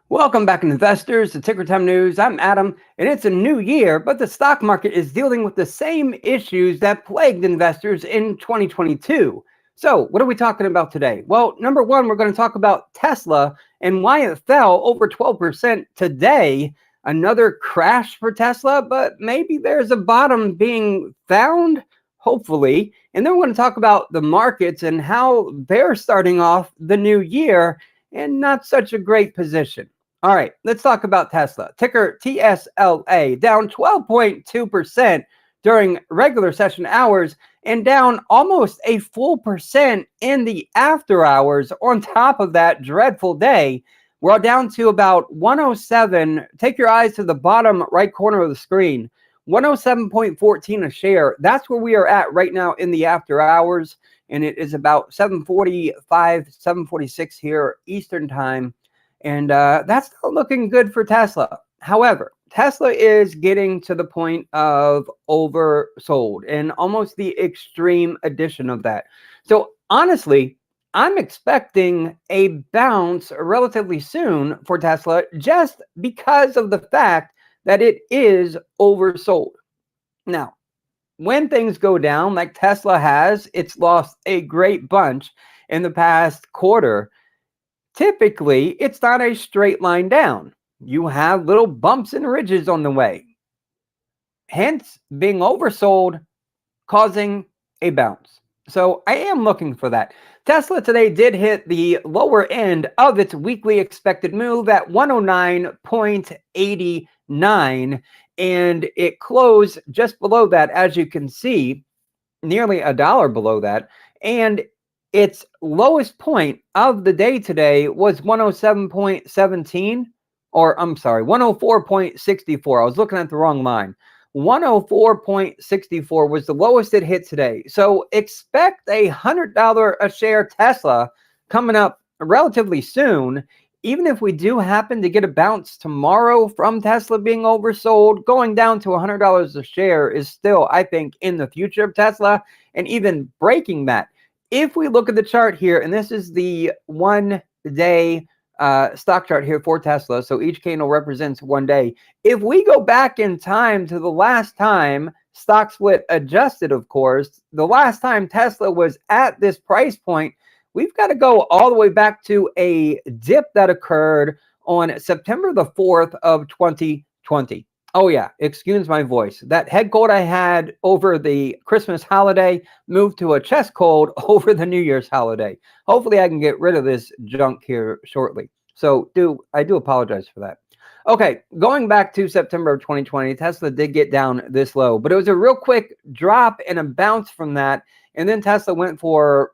Welcome back, investors, to Ticker Time News. I'm Adam, and it's a new year, but the stock market is dealing with the same issues that plagued investors in 2022. So, what are we talking about today? Well, number one, we're going to talk about Tesla and why it fell over 12% today. Another crash for Tesla, but maybe there's a bottom being found, hopefully. And then we're going to talk about the markets and how they're starting off the new year in not such a great position. All right, let's talk about Tesla. Ticker TSLA, down 12.2% during regular session hours and down almost a full percent in the after hours. On top of that dreadful day, we're down to about 107. Take your eyes to the bottom right corner of the screen. 107.14 a share. That's where we are at right now in the after hours. And it is about 7:45, 7:46 here Eastern time. And that's not looking good for Tesla. However, Tesla is getting to the point of oversold and almost the extreme addition of that. So honestly, I'm expecting a bounce relatively soon for Tesla just because of the fact that it is oversold. Now, when things go down like Tesla has, it's lost a great bunch in the past quarter. Typically, it's not a straight line down. You have little bumps and ridges on the way. Hence, being oversold, causing a bounce. So I am looking for that. Tesla today did hit the lower end of its weekly expected move at 109.89, and it closed just below that, as you can see, nearly $1 below that. And its lowest point of the day today was 107.17, or I'm sorry, 104.64. I was looking at the wrong line. 104.64 was the lowest it hit today. So expect a $100 a share Tesla coming up relatively soon. Even if we do happen to get a bounce tomorrow from Tesla being oversold, going down to $100 a share is still, I think, in the future of Tesla, and even breaking that. If we look at the chart here, and this is the 1 day stock chart here for Tesla, so each candle represents 1 day. If we go back in time to the last time stock split adjusted, of course, the last time Tesla was at this price point, we've got to go all the way back to a dip that occurred on September the 4th of 2020. Oh yeah, excuse my voice. That head cold I had over the Christmas holiday moved to a chest cold over the New Year's holiday. Hopefully I can get rid of this junk here shortly. So I do apologize for that. Okay, going back to September of 2020, Tesla did get down this low, but it was a real quick drop and a bounce from that. And then Tesla went for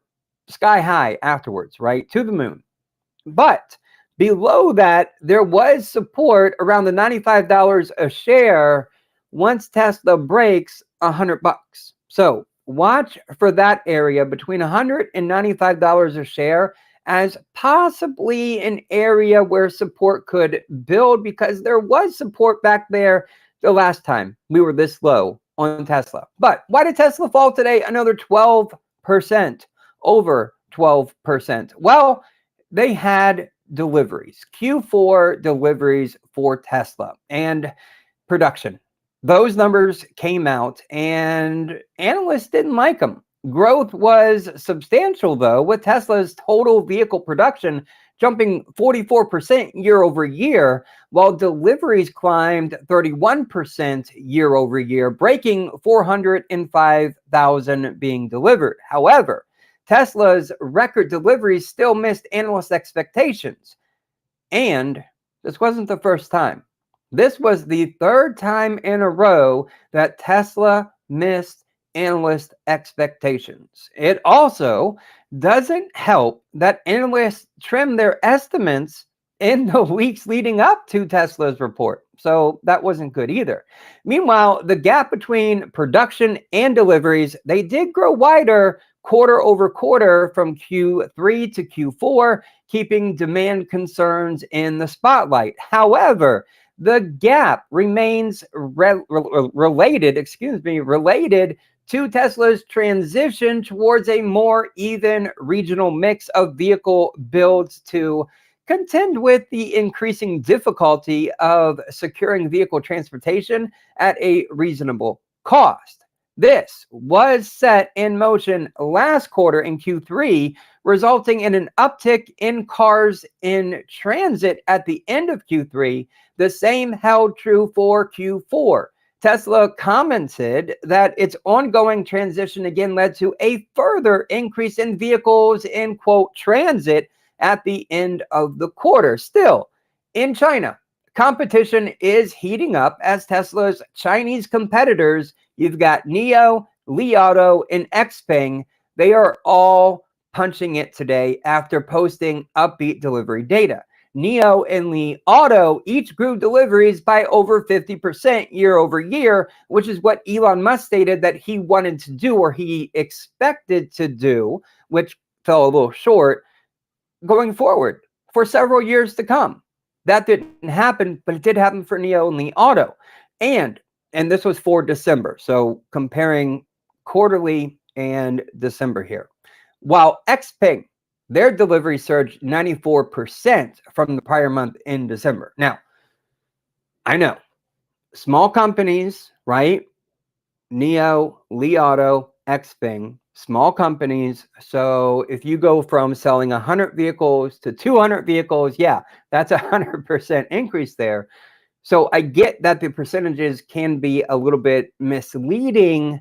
sky high afterwards, right? To the moon. But below that, there was support around the $95 a share once Tesla breaks $100. So watch for that area between $100 and $95 a share as possibly an area where support could build, because there was support back there the last time we were this low on Tesla. But why did Tesla fall today another 12%, over 12%? Well, they had deliveries, Q4 deliveries for Tesla and production. Those numbers came out and analysts didn't like them. Growth was substantial, though, with Tesla's total vehicle production jumping 44% year over year, while deliveries climbed 31% year over year, breaking 405,000 being delivered. However, Tesla's record deliveries still missed analyst expectations. And this wasn't the first time. This was the third time in a row that Tesla missed analyst expectations. It also doesn't help that analysts trimmed their estimates in the weeks leading up to Tesla's report. So that wasn't good either. Meanwhile, the gap between production and deliveries, they did grow wider quarter over quarter from Q3 to Q4, keeping demand concerns in the spotlight. However, the gap remains related to Tesla's transition towards a more even regional mix of vehicle builds to contend with the increasing difficulty of securing vehicle transportation at a reasonable cost. This was set in motion last quarter in Q3, resulting in an uptick in cars in transit at the end of Q3. The same held true for Q4. Tesla commented that its ongoing transition again led to a further increase in vehicles in, quote, transit at the end of the quarter. Still, in China, competition is heating up as Tesla's Chinese competitors, you've got NIO, Li Auto, and Xpeng, they are all punching it today after posting upbeat delivery data. NIO and Li Auto each grew deliveries by over 50% year over year, which is what Elon Musk stated that he wanted to do, or he expected to do, which fell a little short, going forward for several years to come. That didn't happen, but it did happen for NIO and Li Auto. And this was for December. So comparing quarterly and December here. While Xpeng, their delivery surged 94% from the prior month in December. Now, I know, small companies, right? NIO, Li Auto, Xpeng, small companies. So if you go from selling 100 vehicles to 200 vehicles, yeah, that's 100% increase there. So I get that the percentages can be a little bit misleading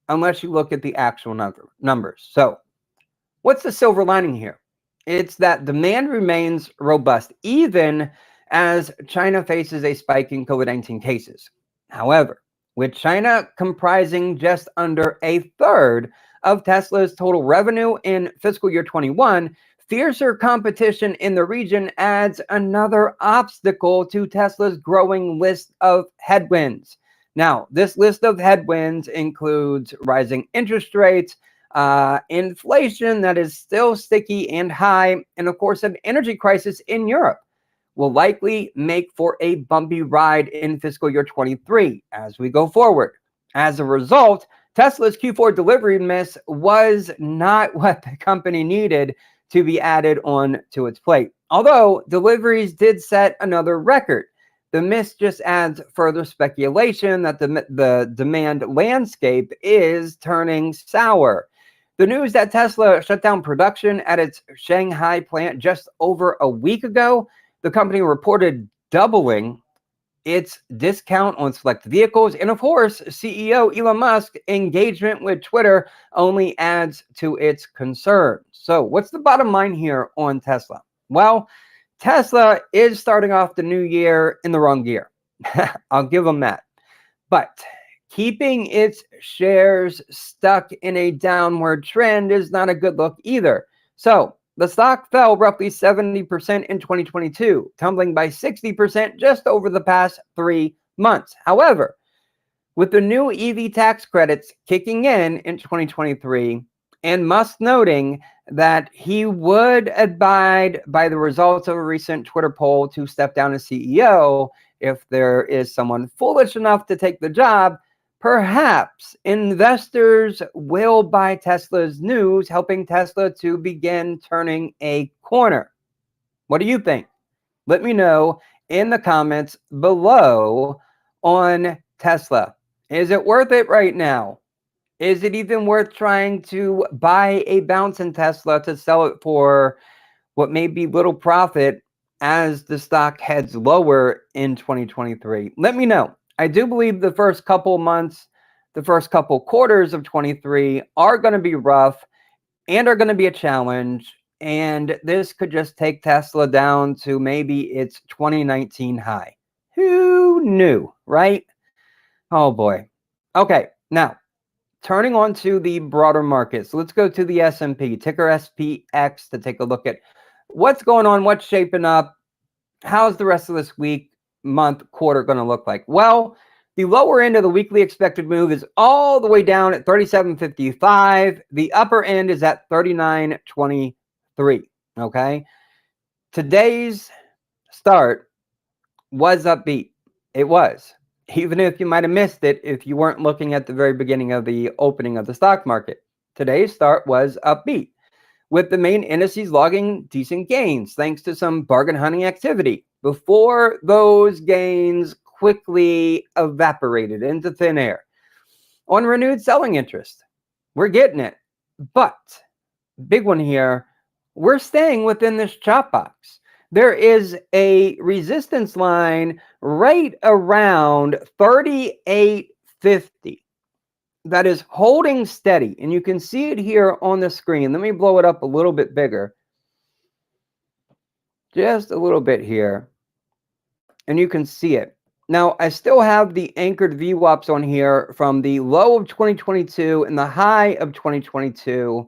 unless you look at the actual numbers. So what's the silver lining here? It's that demand remains robust even as China faces a spike in COVID-19 cases. However, with China comprising just under a third of Tesla's total revenue in fiscal year 21, fiercer competition in the region adds another obstacle to Tesla's growing list of headwinds. Now, this list of headwinds includes rising interest rates, inflation that is still sticky and high, and of course, an energy crisis in Europe will likely make for a bumpy ride in fiscal year 23 as we go forward. As a result, Tesla's Q4 delivery miss was not what the company needed to be added on to its plate. Although deliveries did set another record, the miss just adds further speculation that the demand landscape is turning sour. The news that Tesla shut down production at its Shanghai plant just over a week ago, the company reported doubling its discount on select vehicles. And of course, CEO Elon Musk's engagement with Twitter only adds to its concern. So what's the bottom line here on Tesla? Well, Tesla is starting off the new year in the wrong gear. I'll give them that. But keeping its shares stuck in a downward trend is not a good look either. So the stock fell roughly 70% in 2022, tumbling by 60% just over the past 3 months. However, with the new EV tax credits kicking in 2023, and Musk noting that he would abide by the results of a recent Twitter poll to step down as CEO if there is someone foolish enough to take the job, perhaps investors will buy Tesla's news, helping Tesla to begin turning a corner. What do you think? Let me know in the comments below on Tesla. Is it worth it right now? Is it even worth trying to buy a bounce in Tesla to sell it for what may be little profit as the stock heads lower in 2023? Let me know. I do believe the first couple months, the first couple quarters of 23 are going to be rough and are going to be a challenge. And this could just take Tesla down to maybe its 2019 high. Who knew, right? Oh boy. Okay, now turning on to the broader markets. Let's go to the S&P, ticker SPX, to take a look at what's going on, what's shaping up, how's the rest of this week, month, quarter going to look like. Well, the lower end of the weekly expected move is all the way down at 37.55. The upper end is at 39.23. Okay. Today's start was upbeat. It was. Even if you might have missed it if you weren't looking at the very beginning of the opening of the stock market. Today's start was upbeat. with the main indices logging decent gains thanks to some bargain hunting activity before those gains quickly evaporated into thin air on renewed selling interest. We're getting it, but big one here, we're staying within this chop box. There is a resistance line right around 38.50 that is holding steady, and you can see it here on the screen. Let me blow it up a little bit bigger, just a little bit here, and you can see it. Now, I still have the anchored VWAPs on here from the low of 2022 and the high of 2022.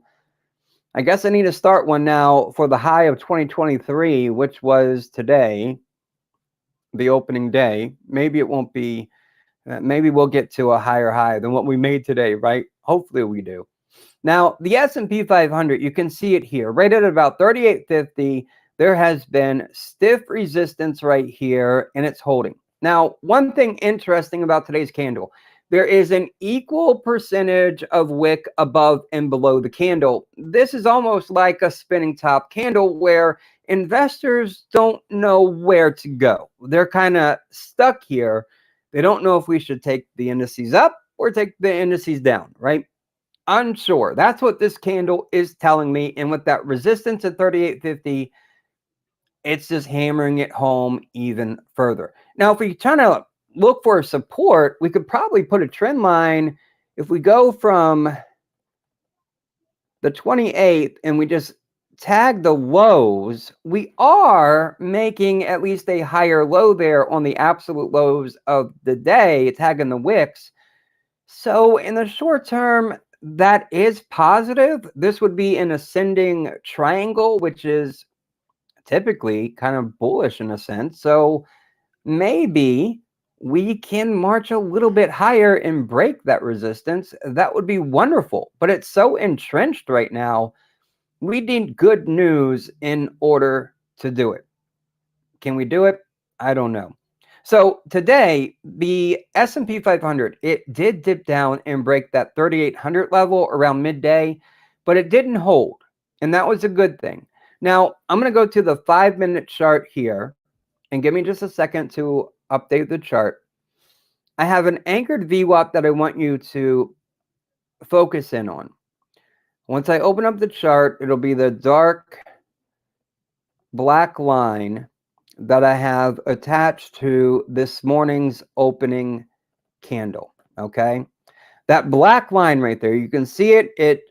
I guess I need to start one now for the high of 2023, which was today, the opening day. Maybe it won't be, maybe we'll get to a higher high than what we made today, right? Hopefully we do. Now, the S&P 500, you can see it here, right at about 38.50. There has been stiff resistance right here, and it's holding. Now, one thing interesting about today's candle, there is an equal percentage of wick above and below the candle. This is almost like a spinning top candle where investors don't know where to go. They're kind of stuck here. They don't know if we should take the indices up or take the indices down, right? Unsure. That's what this candle is telling me. And with that resistance at 38.50, it's just hammering it home even further. Now, if we try to look for support, we could probably put a trend line. If we go from the 28th and we just tag the lows, we are making at least a higher low there on the absolute lows of the day, tagging the wicks. So in the short term, that is positive. This would be an ascending triangle, which is typically kind of bullish in a sense. So maybe we can march a little bit higher and break that resistance. That would be wonderful, but it's so entrenched right now. We need good news in order to do it. Can we do it? I don't know. So today, the S&P 500, it did dip down and break that 3,800 level around midday, but it didn't hold, and that was a good thing. Now, I'm going to go to the 5-minute chart here, and give me just a second to update the chart. I have an anchored VWAP that I want you to focus in on. Once I open up the chart, it'll be the dark black line that I have attached to this morning's opening candle, okay? That black line right there, you can see it. It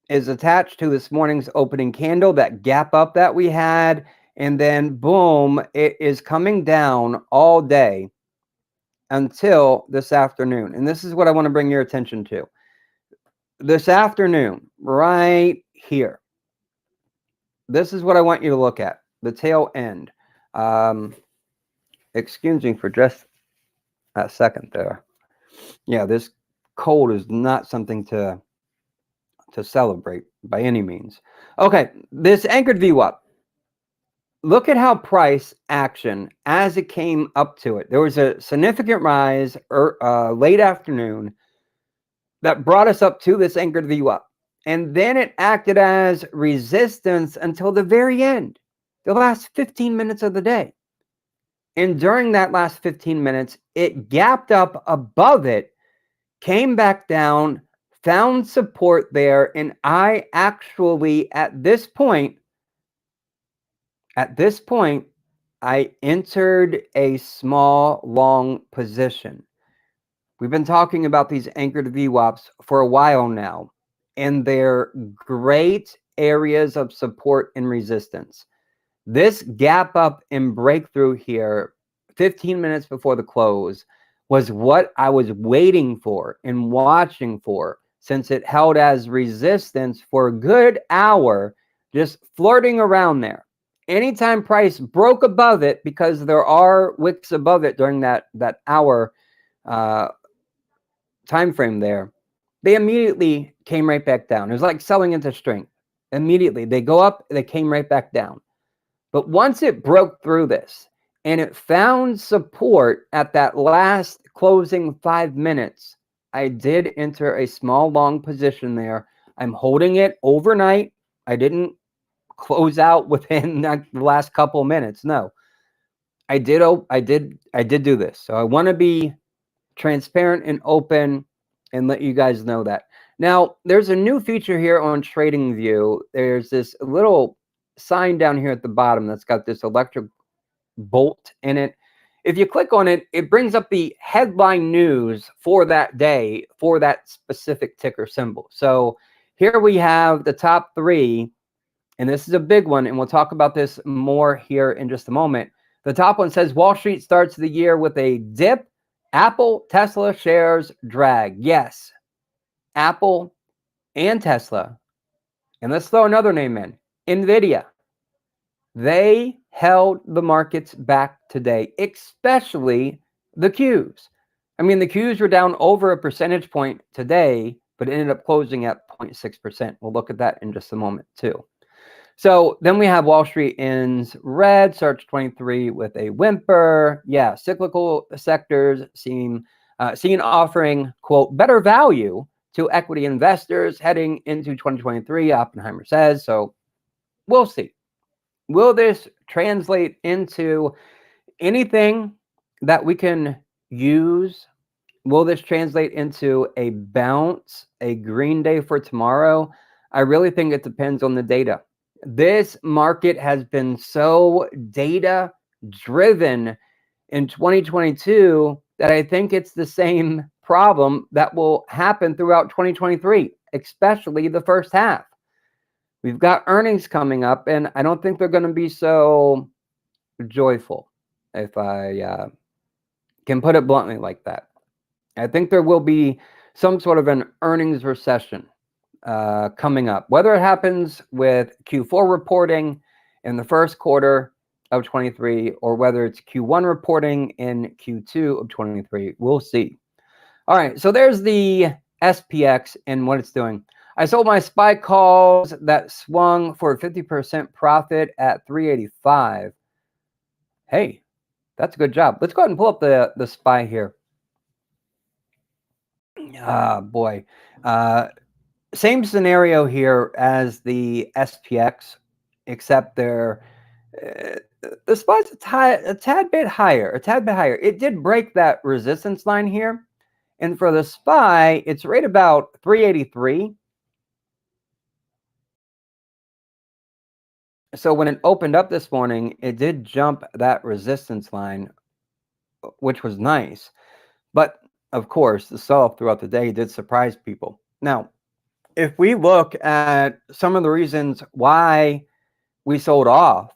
is attached to this morning's opening candle, that gap up that we had, and then boom, it is coming down all day until this afternoon. And this is what I want to bring your attention to. This afternoon, right here, this is what I want you to look at, the tail end. Excuse me for just a second there. Yeah, this cold is not something to celebrate by any means. Okay, this anchored VWAP. Look at how price action as it came up to it. There was a significant rise late afternoon that brought us up to this anchored VWAP. And then it acted as resistance until the very end, the last 15 minutes of the day. And during that last 15 minutes, it gapped up above it, came back down, found support there. And I actually, at this point, I entered a small long position. We've been talking about these anchored VWAPs for a while now, and they're great areas of support and resistance. This gap up and breakthrough here, 15 minutes before the close, was what I was waiting for and watching for, since it held as resistance for a good hour, just flirting around there. Anytime price broke above it, because there are wicks above it during that hour time frame there, they immediately came right back down. It was like selling into strength. Immediately they go up, they came right back down. But once it broke through this and it found support at that last closing 5 minutes, I did enter a small long position there. I'm holding it overnight. I didn't close out within the last couple of minutes. No, I did do this. So I want to be transparent and open and let you guys know that. Now, there's a new feature here on TradingView. There's this little sign down here at the bottom that's got this electric bolt in it. If you click on it, it brings up the headline news for that day for that specific ticker symbol. So here we have the top 3, and this is a big one, and we'll talk about this more here in just a moment. The top one says Wall Street starts the year with a dip. Apple, Tesla shares drag. Yes, Apple and Tesla. And let's throw another name in, NVIDIA. They held the markets back today, especially the Qs. I mean, the Qs were down over a percentage point today, but it ended up closing at 0.6%. We'll look at that in just a moment too. So then we have Wall Street ends red, starts 23 with a whimper. Yeah, cyclical sectors seen offering, quote, better value to equity investors heading into 2023, Oppenheimer says. So we'll see. Will this translate into anything that we can use? Will this translate into a bounce, a green day for tomorrow? I really think it depends on the data. This market has been so data driven in 2022 that I think it's the same problem that will happen throughout 2023, especially the first half. We've got earnings coming up, and I don't think they're going to be so joyful, if I can put it bluntly like that. I think there will be some sort of an earnings recession coming up, whether it happens with Q4 reporting in the first quarter of 23 or whether it's Q1 reporting in Q2 of 23. We'll see. All right, so there's the SPX and what it's doing. I sold my SPY calls that swung for a 50% profit at 385. Hey, that's a good job. Let's go ahead and pull up the SPY here. Ah, boy. Same scenario here as the SPX, except the SPY's a tad bit higher. It did break that resistance line here. And for the SPY, it's right about 383. So when it opened up this morning, it did jump that resistance line, which was nice. But of course, the sell-off throughout the day did surprise people. Now, if we look at some of the reasons why we sold off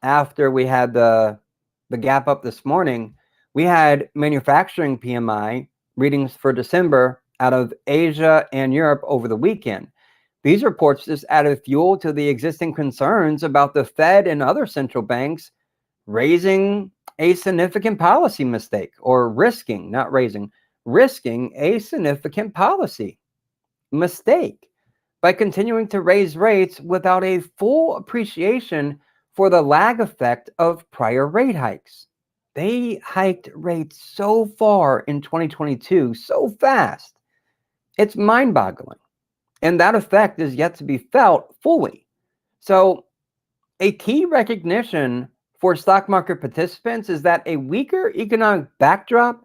after we had the gap up this morning, we had manufacturing PMI readings for December out of Asia and Europe over the weekend. These reports just added fuel to the existing concerns about the Fed and other central banks raising a significant policy mistake, or risking a significant policy mistake by continuing to raise rates without a full appreciation for the lag effect of prior rate hikes. They hiked rates so far in 2022, so fast. It's mind-boggling. And that effect is yet to be felt fully. So a key recognition for stock market participants is that a weaker economic backdrop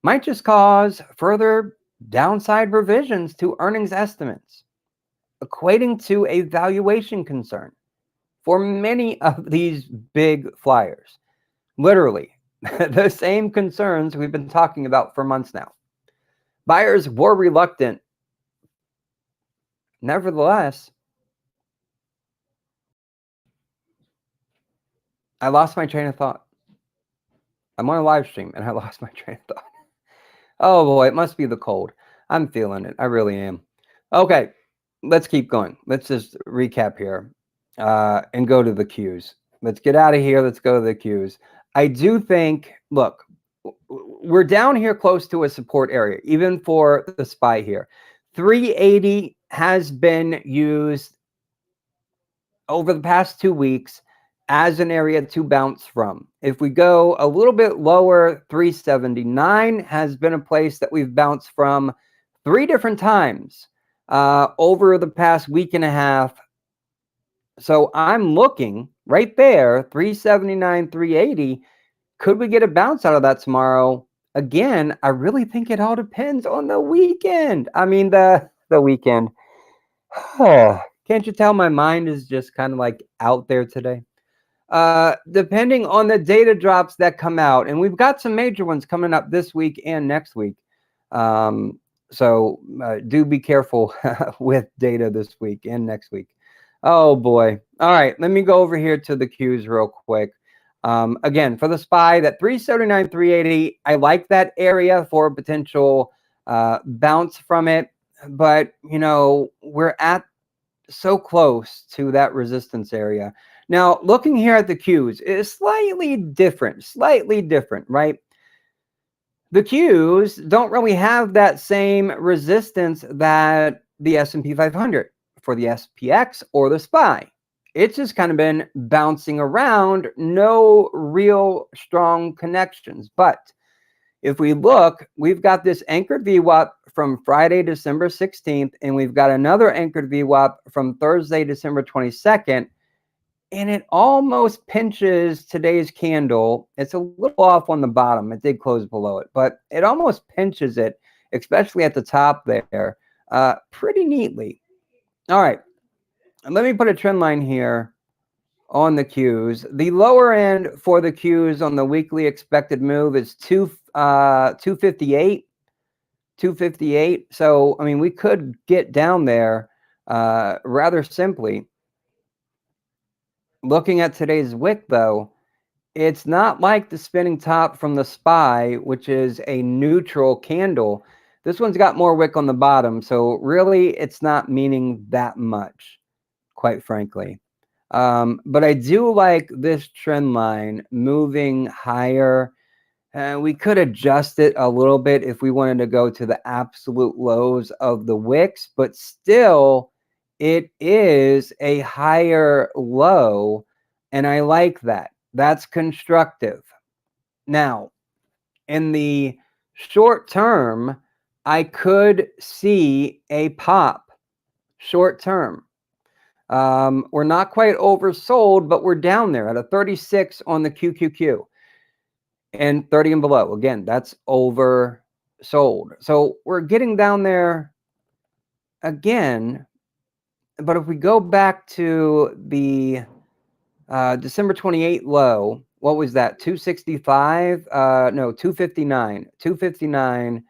might just cause further downside revisions to earnings estimates, equating to a valuation concern for many of these big flyers. Literally, the same concerns we've been talking about for months now. Buyers were reluctant. Nevertheless, I lost my train of thought. I'm on a live stream and I lost my train of thought. Oh boy, it must be the cold. I'm feeling it. I really am. Okay, let's keep going. Let's just recap here and go to the Qs. Let's get out of here. Let's go to the Qs. I do think, look, we're down here close to a support area, even for the SPY here. 380 has been used over the past 2 weeks as an area to bounce from. If we go a little bit lower, 379 has been a place that we've bounced from 3 different times over the past week and a half So I'm looking right there, 379, 380. Could we get a bounce out of that tomorrow? Again, I really think it all depends on the weekend. I mean, the weekend. Can't you tell my mind is just kind of like out there today? Depending on the data drops that come out, and we've got some major ones coming up this week and next week. So do be careful with data this week and next week. Oh boy. All right, let me go over here to the Qs real quick. Again, for the SPY, that 379, 380, I like that area for a potential bounce from it. But, you know, we're at so close to that resistance area. Now, looking here at the Qs is slightly different, right? The Qs don't really have that same resistance that the S&P 500 for the SPX or the SPY. It's just kind of been bouncing around, no real strong connections. But if we look, we've got this anchored VWAP from Friday, December 16th, and we've got another anchored VWAP from Thursday, December 22nd, and it almost pinches today's candle. It's a little off on the bottom. It did close below it, but it almost pinches it, especially at the top there, pretty neatly. All right, let me put a trend line here on the Qs. The lower end for the Qs on the weekly expected move is 258. 258. So, I mean, we could get down there rather simply. Looking at today's wick, though, it's not like the spinning top from the SPY, which is a neutral candle. This one's got more wick on the bottom, so really it's not meaning that much, quite frankly. But I do like this trend line moving higher. We could adjust it a little bit if we wanted to go to the absolute lows of the wicks, but still it is a higher low, and I like that. That's constructive. Now, in the short term, I could see a pop short term. We're not quite oversold, but we're down there at a 36 on the QQQ. And 30 and below, again, that's oversold. So we're getting down there again. But if we go back to the December 28 low, what was that? 265? No, 259. 259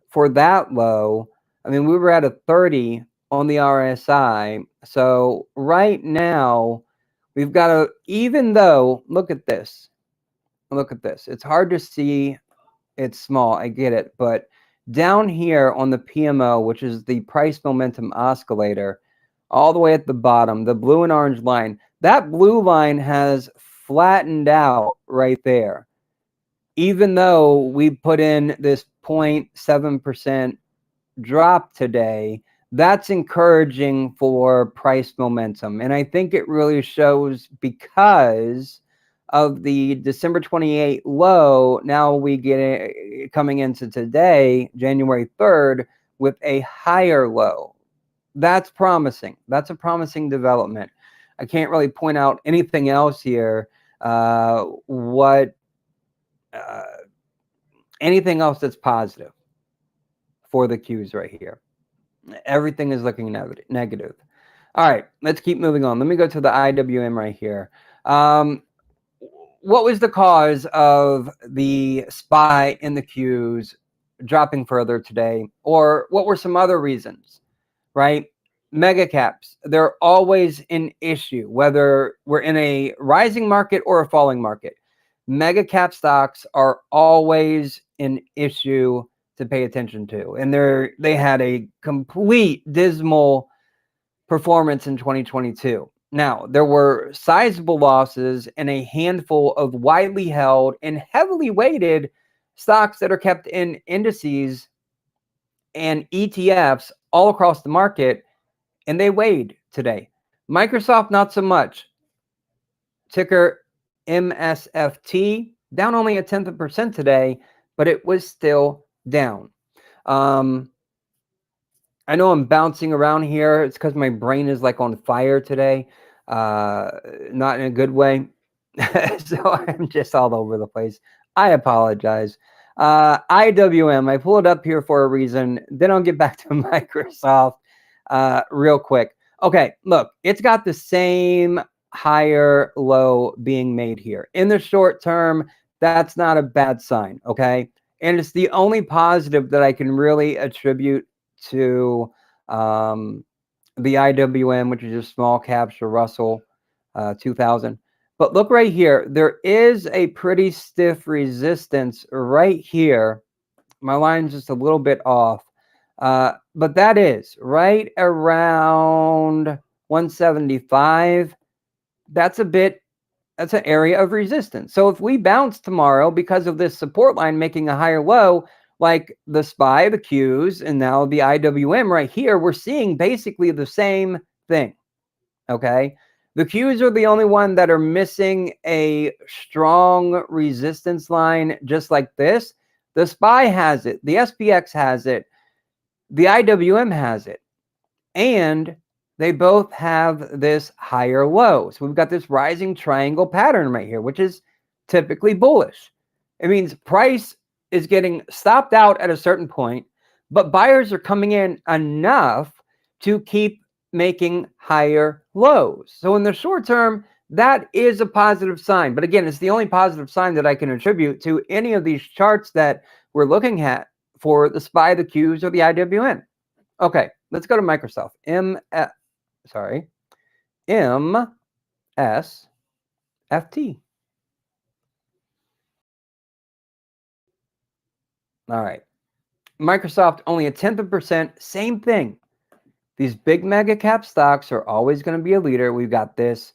for that low. I mean, we were at a 30 on the RSI. So right now, we've got a, even though, look at this. Look at this. It's hard to see. It's small. I get it. But down here on the PMO, which is the price momentum oscillator, all the way at the bottom, the blue and orange line, that blue line has flattened out right there. Even though we put in this 0.7% drop today, that's encouraging for price momentum. And I think it really shows because of the December 28 low. Now we get it coming into today, January 3rd, with a higher low. That's promising. That's a promising development. I can't really point out anything else here. Anything else that's positive for the Qs right here. Everything is looking negative. All right, let's keep moving on. Let me go to the IWM right here. What was the cause of the SPY and the Qs dropping further today? Or what were some other reasons, right? Mega caps, they're always an issue, whether we're in a rising market or a falling market. Mega cap stocks are always an issue to pay attention to. And they had a complete dismal performance in 2022. Now, there were sizable losses in a handful of widely held and heavily weighted stocks that are kept in indices and ETFs all across the market, and they weighed today. Microsoft, not so much. Ticker MSFT, down only 0.1% today, but it was still down. I know I'm bouncing around here. It's because my brain is like on fire today. not in a good way. So I'm just all over the place. I apologize. IWM, I pull it up here for a reason. Then I'll get back to Microsoft real quick. Okay, look, it's got the same higher low being made here. In the short term, that's not a bad sign, okay? And it's the only positive that I can really attribute to the IWM, which is just small caps or Russell 2000. But look right here. There is a pretty stiff resistance right here. My line's just a little bit off. But that is right around 175. That's an area of resistance. So if we bounce tomorrow because of this support line making a higher low, like the SPY, the Qs, and now the IWM right here, we're seeing basically the same thing, okay? The Qs are the only one that are missing a strong resistance line just like this. The SPY has it. The SPX has it. The IWM has it. And they both have this higher low. So we've got this rising triangle pattern right here, which is typically bullish. It means price is getting stopped out at a certain point, but buyers are coming in enough to keep making higher lows. So in the short term, that is a positive sign. But again, it's the only positive sign that I can attribute to any of these charts that we're looking at for the SPY, the Qs, or the IWM. Okay, let's go to Microsoft. MSFT. All right. Microsoft, only 1/10%, same thing. These big mega cap stocks are always going to be a leader. We've got this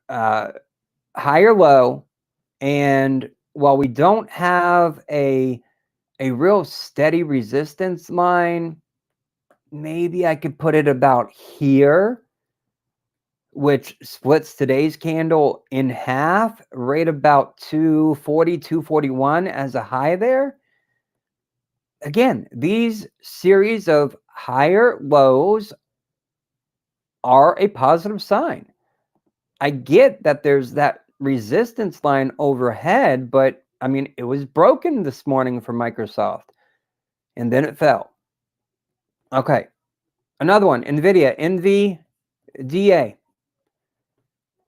higher low, and while we don't have a real steady resistance line, maybe I could put it about here, which splits today's candle in half, right about 240, 241 as a high there. Again, these series of higher lows are a positive sign. I get that there's that resistance line overhead, but I mean, it was broken this morning for Microsoft, and then it fell. Okay, another one, NVIDIA, NVDA.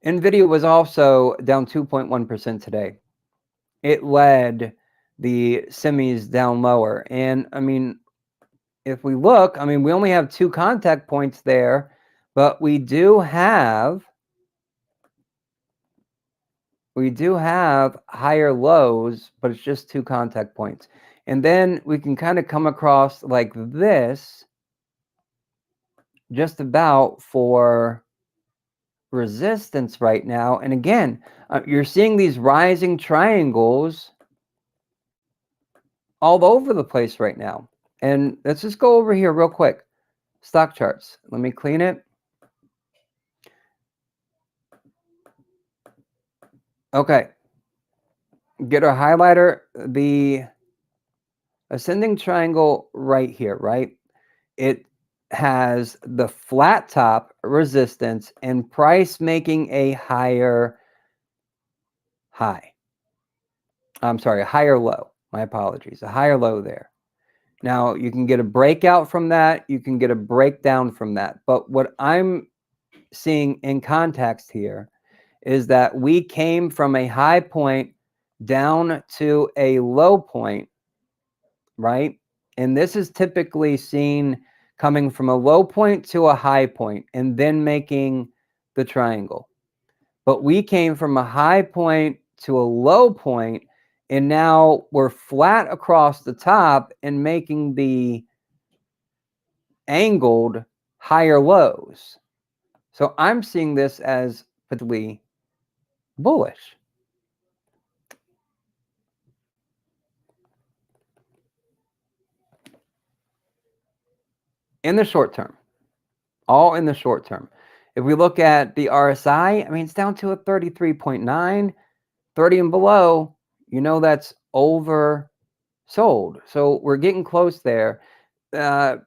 NVIDIA was also down 2.1% today. It led the semis down lower. And I mean, if we look, I mean, we only have 2 contact points there, but we do have higher lows, but it's just 2 contact points. And then we can kind of come across like this just about for resistance right now. And again, you're seeing these rising triangles all over the place right now. And let's just go over here real quick. Stock charts. Let me clean it. Okay. Get our highlighter. The ascending triangle right here, right? It has the flat top resistance and price making a higher high. I'm sorry, a higher low. My apologies. A higher low there. Now, you can get a breakout from that. You can get a breakdown from that. But what I'm seeing in context here is that we came from a high point down to a low point, right? And this is typically seen coming from a low point to a high point and then making the triangle. But we came from a high point to a low point, and now we're flat across the top and making the angled higher lows. So I'm seeing this as particularly bullish. In the short term, all in the short term. If we look at the RSI, I mean, it's down to a 33.9, 30 and below, you know, that's oversold. So we're getting close there. PMO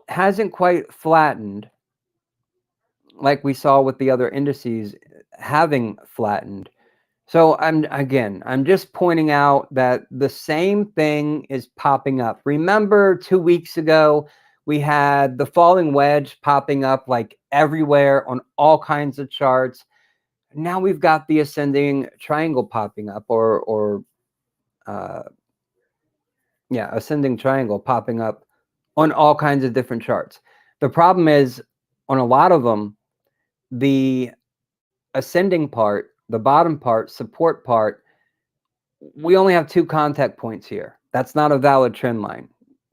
hasn't quite flattened. like we saw with the other indices having flattened. So I'm just pointing out that the same thing is popping up. Remember 2 weeks ago, we had the falling wedge popping up like everywhere on all kinds of charts. Now we've got the ascending triangle popping up, ascending triangle popping up on all kinds of different charts. The problem is on a lot of them, the ascending part, the bottom part, support part, we only have 2 contact points here. That's not a valid trend line,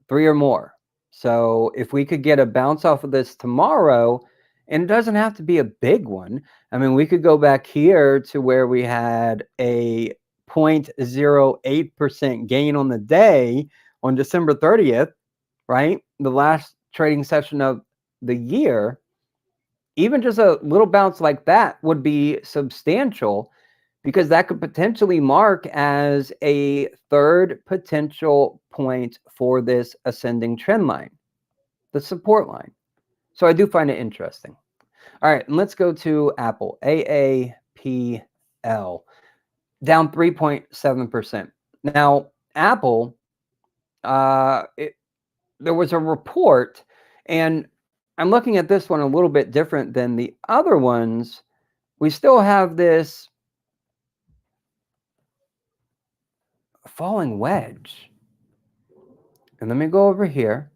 3 or more. So if we could get a bounce off of this tomorrow, and it doesn't have to be a big one. I mean, we could go back here to where we had a 0.08% gain on the day on December 30th, right? The last trading session of the year. Even just a little bounce like that would be substantial, because that could potentially mark as a third potential point for this ascending trend line, the support line. So I do find it interesting. All right, and let's go to Apple, AAPL, down 3.7%. Now, Apple, there was a report, and I'm looking at this one a little bit different than the other ones. We still have this falling wedge. And let me go over here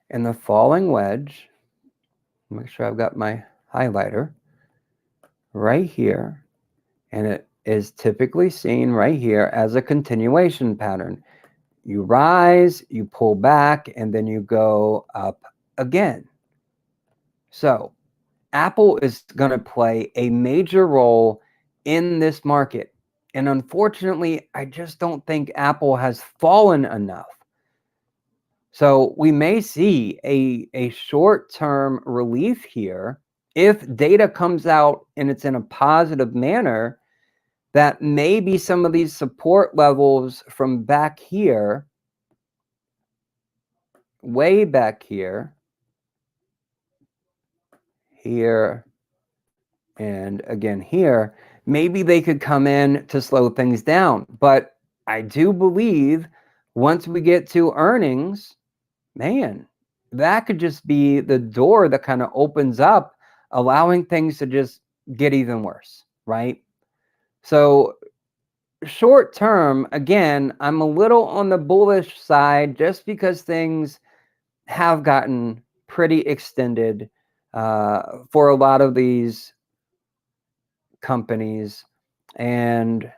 in the falling wedge. Make sure I've got my highlighter right here. And it is typically seen right here as a continuation pattern. You rise, you pull back, and then you go up again. So Apple is going to play a major role in this market. And unfortunately, I just don't think Apple has fallen enough. So we may see a short-term relief here if data comes out and it's in a positive manner, that maybe some of these support levels from back here, way back here, here, and again here, maybe they could come in to slow things down. But I do believe once we get to earnings, man, that could just be the door that kind of opens up, allowing things to just get even worse, right? So short term, again, I'm a little on the bullish side just because things have gotten pretty extended for a lot of these companies. And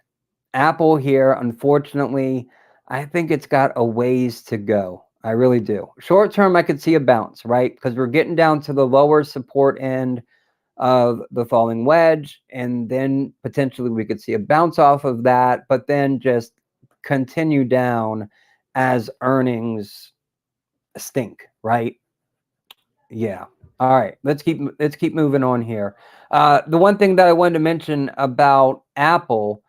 Apple here, unfortunately, I think it's got a ways to go. I really do. Short term, I could see a bounce, right? Because we're getting down to the lower support end of the falling wedge, and then potentially we could see a bounce off of that, but then just continue down as earnings stink, right? Yeah. All right, let's keep moving on here. The one thing that I wanted to mention about Apple,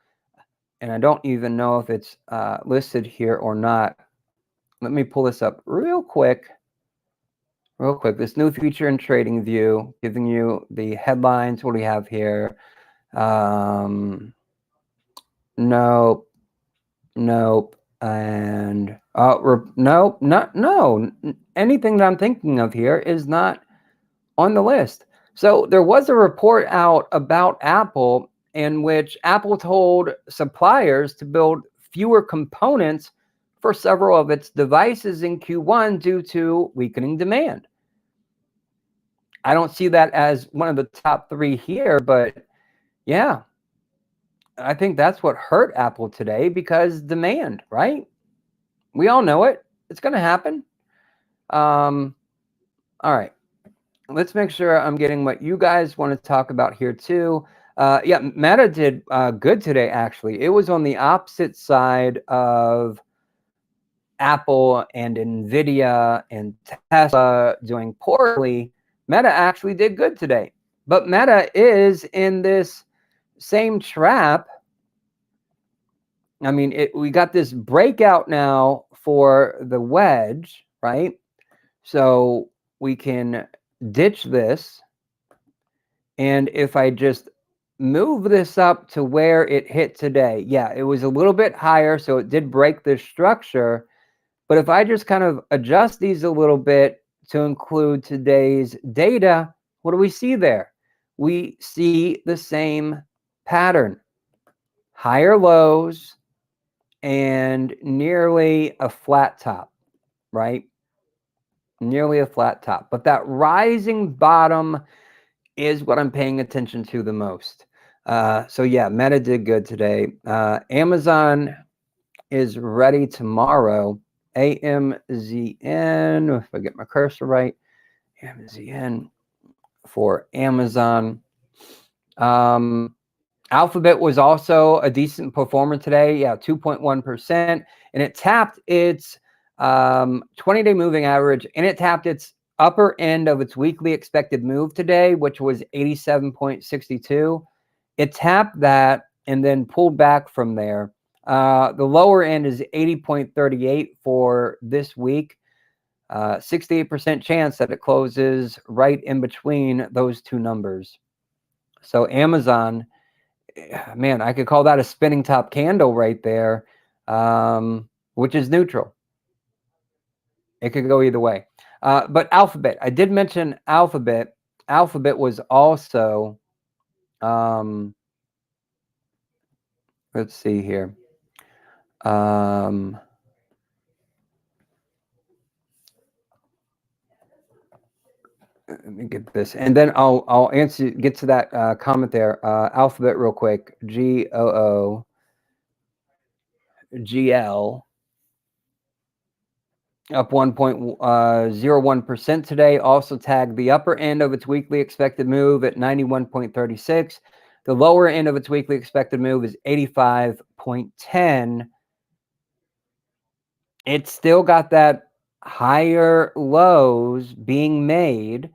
and I don't even know if it's listed here or not. Let me pull this up real quick. This new feature in TradingView, giving you the headlines. What do we have here? Nope, and nope, no. Anything that I'm thinking of here is not on the list. So there was a report out about Apple in which Apple told suppliers to build fewer components for several of its devices in Q1 due to weakening demand. I don't see that as one of the top 3 here, but yeah, I think that's what hurt Apple today, because demand, right? We all know it. It's going to happen. All right. Let's make sure I'm getting what you guys want to talk about here too. Yeah, Meta did good today, actually. It was on the opposite side of Apple and Nvidia and Tesla doing poorly. Meta actually did good today. But Meta is in this same trap. I mean, we got this breakout now for the wedge, right? So we can ditch this And if I just move this up to where it hit today, yeah, it was a little bit higher, so it did break this structure. But if I just kind of adjust these a little bit to include today's data, what do we see there? We see the same pattern. Higher lows and nearly a flat top, right? Nearly a flat top. But that rising bottom is what I'm paying attention to the most. So yeah, Meta did good today. Amazon is ready tomorrow. AMZN, if I get my cursor right, AMZN for Amazon. Alphabet was also a decent performer today. Yeah, 2.1%. And it tapped its 20-day moving average, and it tapped its upper end of its weekly expected move today, which was 87.62. It tapped that and then pulled back from there. The lower end is 80.38 for this week. 68% chance that it closes right in between those two numbers. So Amazon, man, I could call that a spinning top candle right there, which is neutral. It could go either way. But Alphabet, I did mention Alphabet. Alphabet was also, let's see here. Let me get this, and then I'll answer, get to that comment there. Alphabet real quick. GOOGL up 1.01% today. Also tagged the upper end of its weekly expected move at 91.36. The lower end of its weekly expected move is 85.10. It's still got that higher lows being made,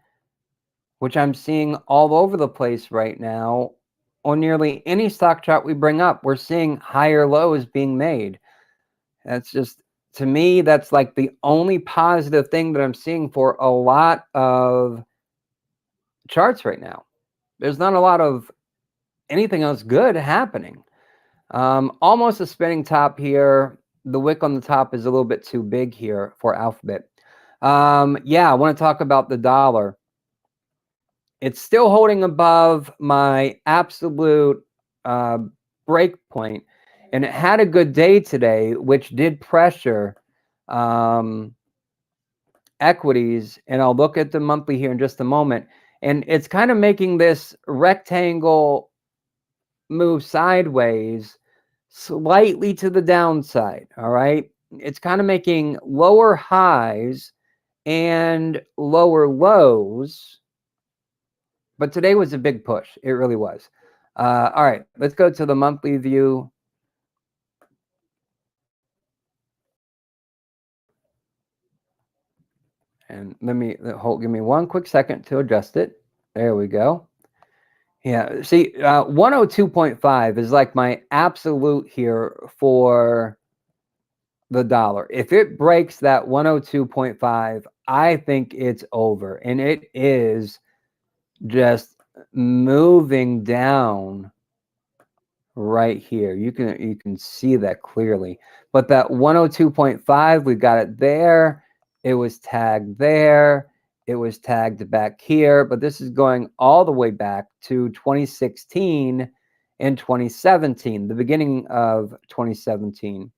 which I'm seeing all over the place right now. On nearly any stock chart we bring up, we're seeing higher lows being made. That's just, to me, that's like the only positive thing that I'm seeing for a lot of charts right now. There's not a lot of anything else good happening. Almost a spinning top here. The wick on the top is a little bit too big here for Alphabet. Yeah, I want to talk about the dollar. It's still holding above my absolute break point, and it had a good day today, which did pressure equities. And I'll look at the monthly here in just a moment. And it's kind of making this rectangle move sideways slightly to the downside. All right. It's kind of making lower highs and lower lows. But today was a big push. It really was. All right, let's go to the monthly view. And give me one quick second to adjust it. There we go. Yeah, see, 102.5 is like my absolute here for the dollar. If it breaks that 102.5, I think it's over. And it is just moving down right here. You can see that clearly. But that 102.5, we've got it there. It was tagged there. It was tagged back here. But this is going all the way back to 2016 and 2017, the beginning of 2017.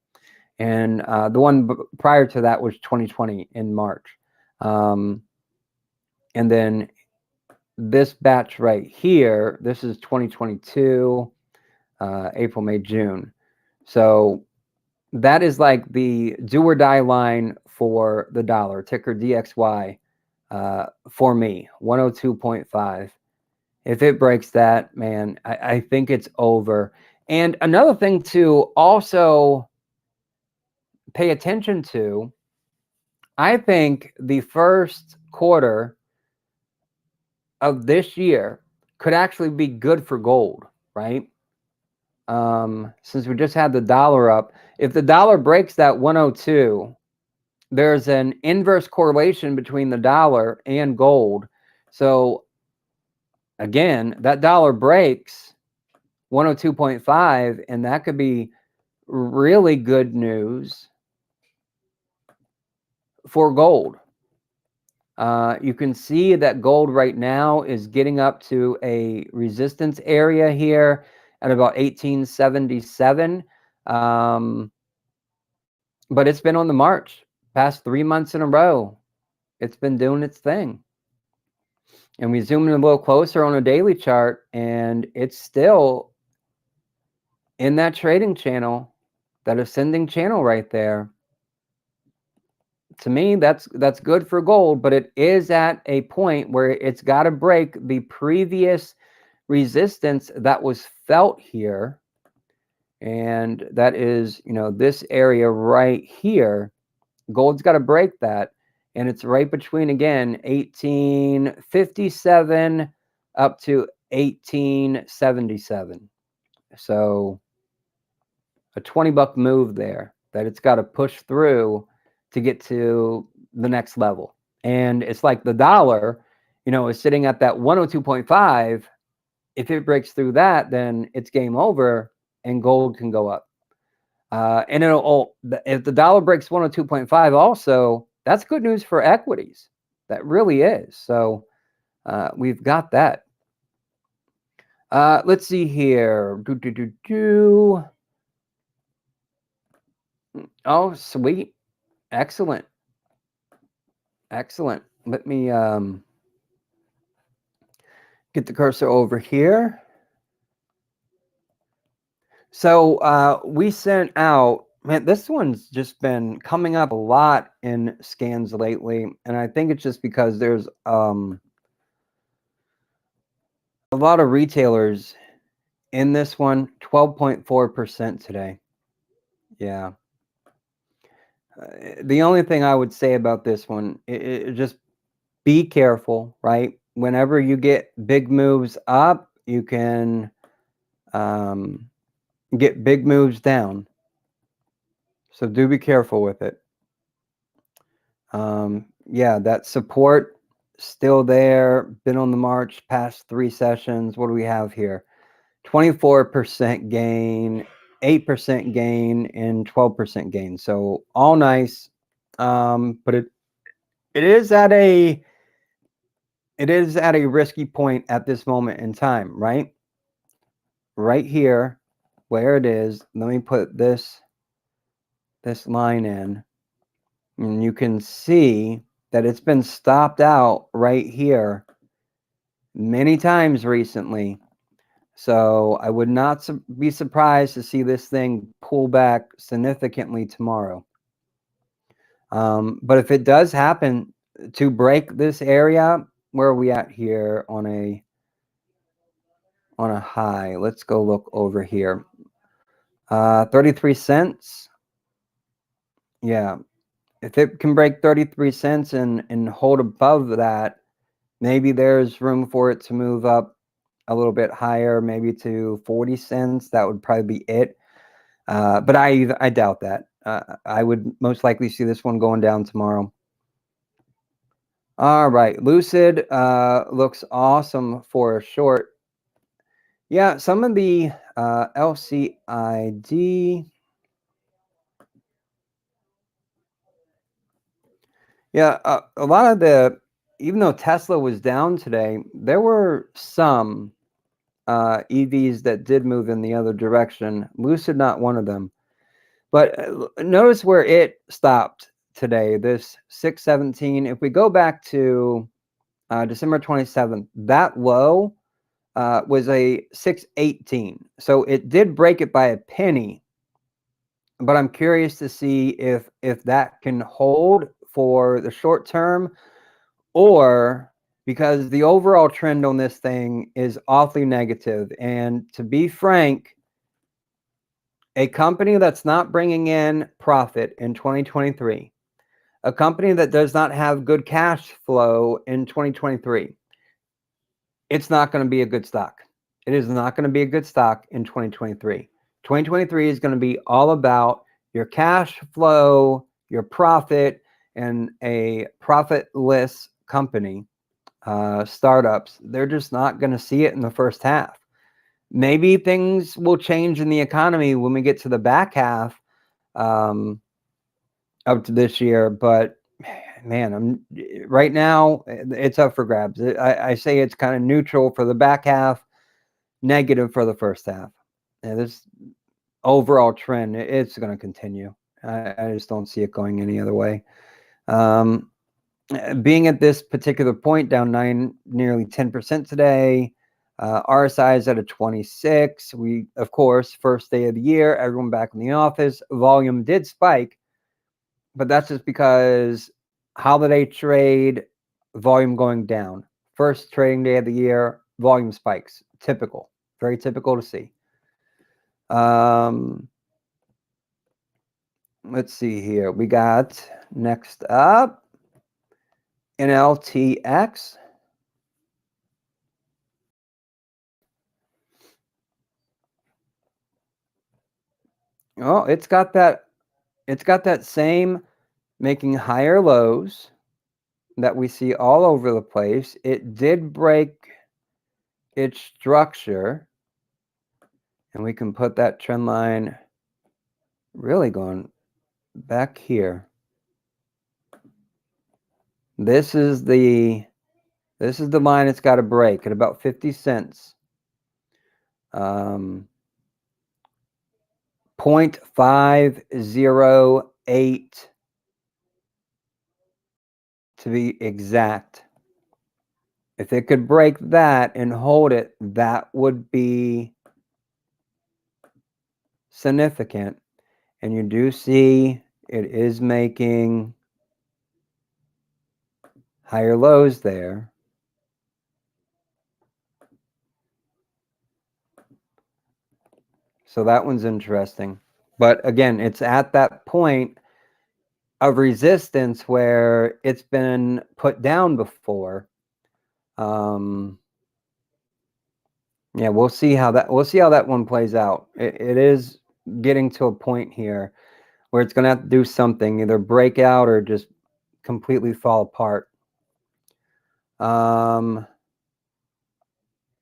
And the one prior to that was 2020 in March. And then this batch right here, this is 2022. April, May, June. So that is like the do or die line for the dollar, ticker DXY, for me, 102.5. If it breaks that, man, I think it's over. And another thing to also pay attention to, I think the first quarter of this year could actually be good for gold, right? Since we just had the dollar up, if the dollar breaks that 102, there's an inverse correlation between the dollar and gold. So again, that dollar breaks 102.5, and that could be really good news for gold. You can see that gold right now is getting up to a resistance area here at about 1877. But it's been on the march past 3 months in a row. It's been doing its thing. And we zoom in a little closer on a daily chart, and it's still in that trading channel, that ascending channel right there. To me, that's good for gold, but it is at a point where it's got to break the previous resistance that was felt here. And that is, this area right here. Gold's got to break that. And it's right between, again, 1857 up to 1877. So a $20 move there that it's got to push through to get to the next level. And it's like the dollar, is sitting at that 102.5. If it breaks through that, then it's game over and gold can go up. And if the dollar breaks 102.5 also, that's good news for equities. That really is. So we've got that. Let's see here. Oh, sweet. Excellent. Excellent. Let me get the cursor over here. So we sent out, man, this one's just been coming up a lot in scans lately. And I think it's just because there's a lot of retailers in this one. 12.4% today. Yeah. The only thing I would say about this one, just be careful, right? Whenever you get big moves up, you can get big moves down. So do be careful with it. Yeah, that support still there, been on the march past 3 sessions. What do we have here? 24% gain, 8% gain, and 12% gain. So all nice. But it is at a risky point at this moment in time, right? Right here, where it is. Let me put this line in, and you can see that it's been stopped out right here many times recently. So I would not be surprised to see this thing pull back significantly tomorrow. But if it does happen to break this area, where are we at here on a high? Let's go look over here. 33 cents. Yeah. If it can break 33 cents and hold above that, maybe there's room for it to move up a little bit higher, maybe to 40 cents. That would probably be it. But I doubt that. I would most likely see this one going down tomorrow. All right. Lucid looks awesome for a short. Yeah, some of the LCID. Yeah, a lot of even though Tesla was down today, there were some EVs that did move in the other direction. Lucid, not one of them. But notice where it stopped today, this 617. If we go back to December 27th, that low was a 618. So it did break it by a penny. But I'm curious to see if that can hold for the short term, or because the overall trend on this thing is awfully negative. And to be frank, a company that's not bringing in profit in 2023, a company that does not have good cash flow in 2023, it's not going to be a good stock. It is not going to be a good stock in 2023. 2023 is going to be all about your cash flow, your profit, and a profitless company startups, they're just not going to see it in the first half. Maybe things will change in the economy when we get to the back half up to this year, but man, right now it's up for grabs. I say it's kind of neutral for the back half, negative for the first half. And this overall trend, it's going to continue. I just don't see it going any other way. Being at this particular point, down nearly 10% today. RSI is at a 26. We, of course, first day of the year, everyone back in the office. Volume did spike, but that's just because holiday trade, volume going down. First trading day of the year, volume spikes. Typical, very typical to see. Let's see here. We got next up NLTX. Oh, it's got that same making higher lows that we see all over the place. It did break its structure, and we can put that trend line really going back here. This is the line it's got to break at about 50 cents. 0.508 to be exact. If it could break that and hold it, that would be significant. And you do see it is making higher lows there. So that one's interesting. But again, it's at that point of resistance where it's been put down before. Yeah, we'll see how that one plays out. It is getting to a point here where it's going to have to do something, either break out or just completely fall apart.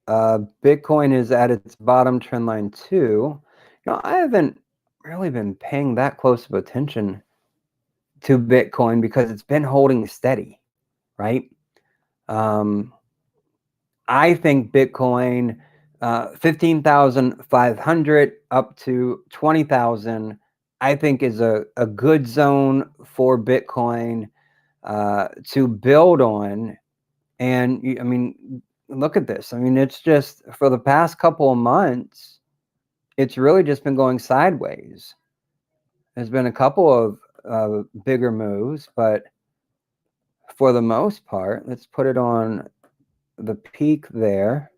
Bitcoin is at its bottom trend line too. I haven't really been paying that close of attention to Bitcoin because it's been holding steady, right? I think Bitcoin 15,500 up to 20,000, I think is a good zone for Bitcoin to build on. And I mean, look at this. I mean, it's just for the past couple of months, it's really just been going sideways. There's been a couple of bigger moves, but for the most part, let's put it on the peak there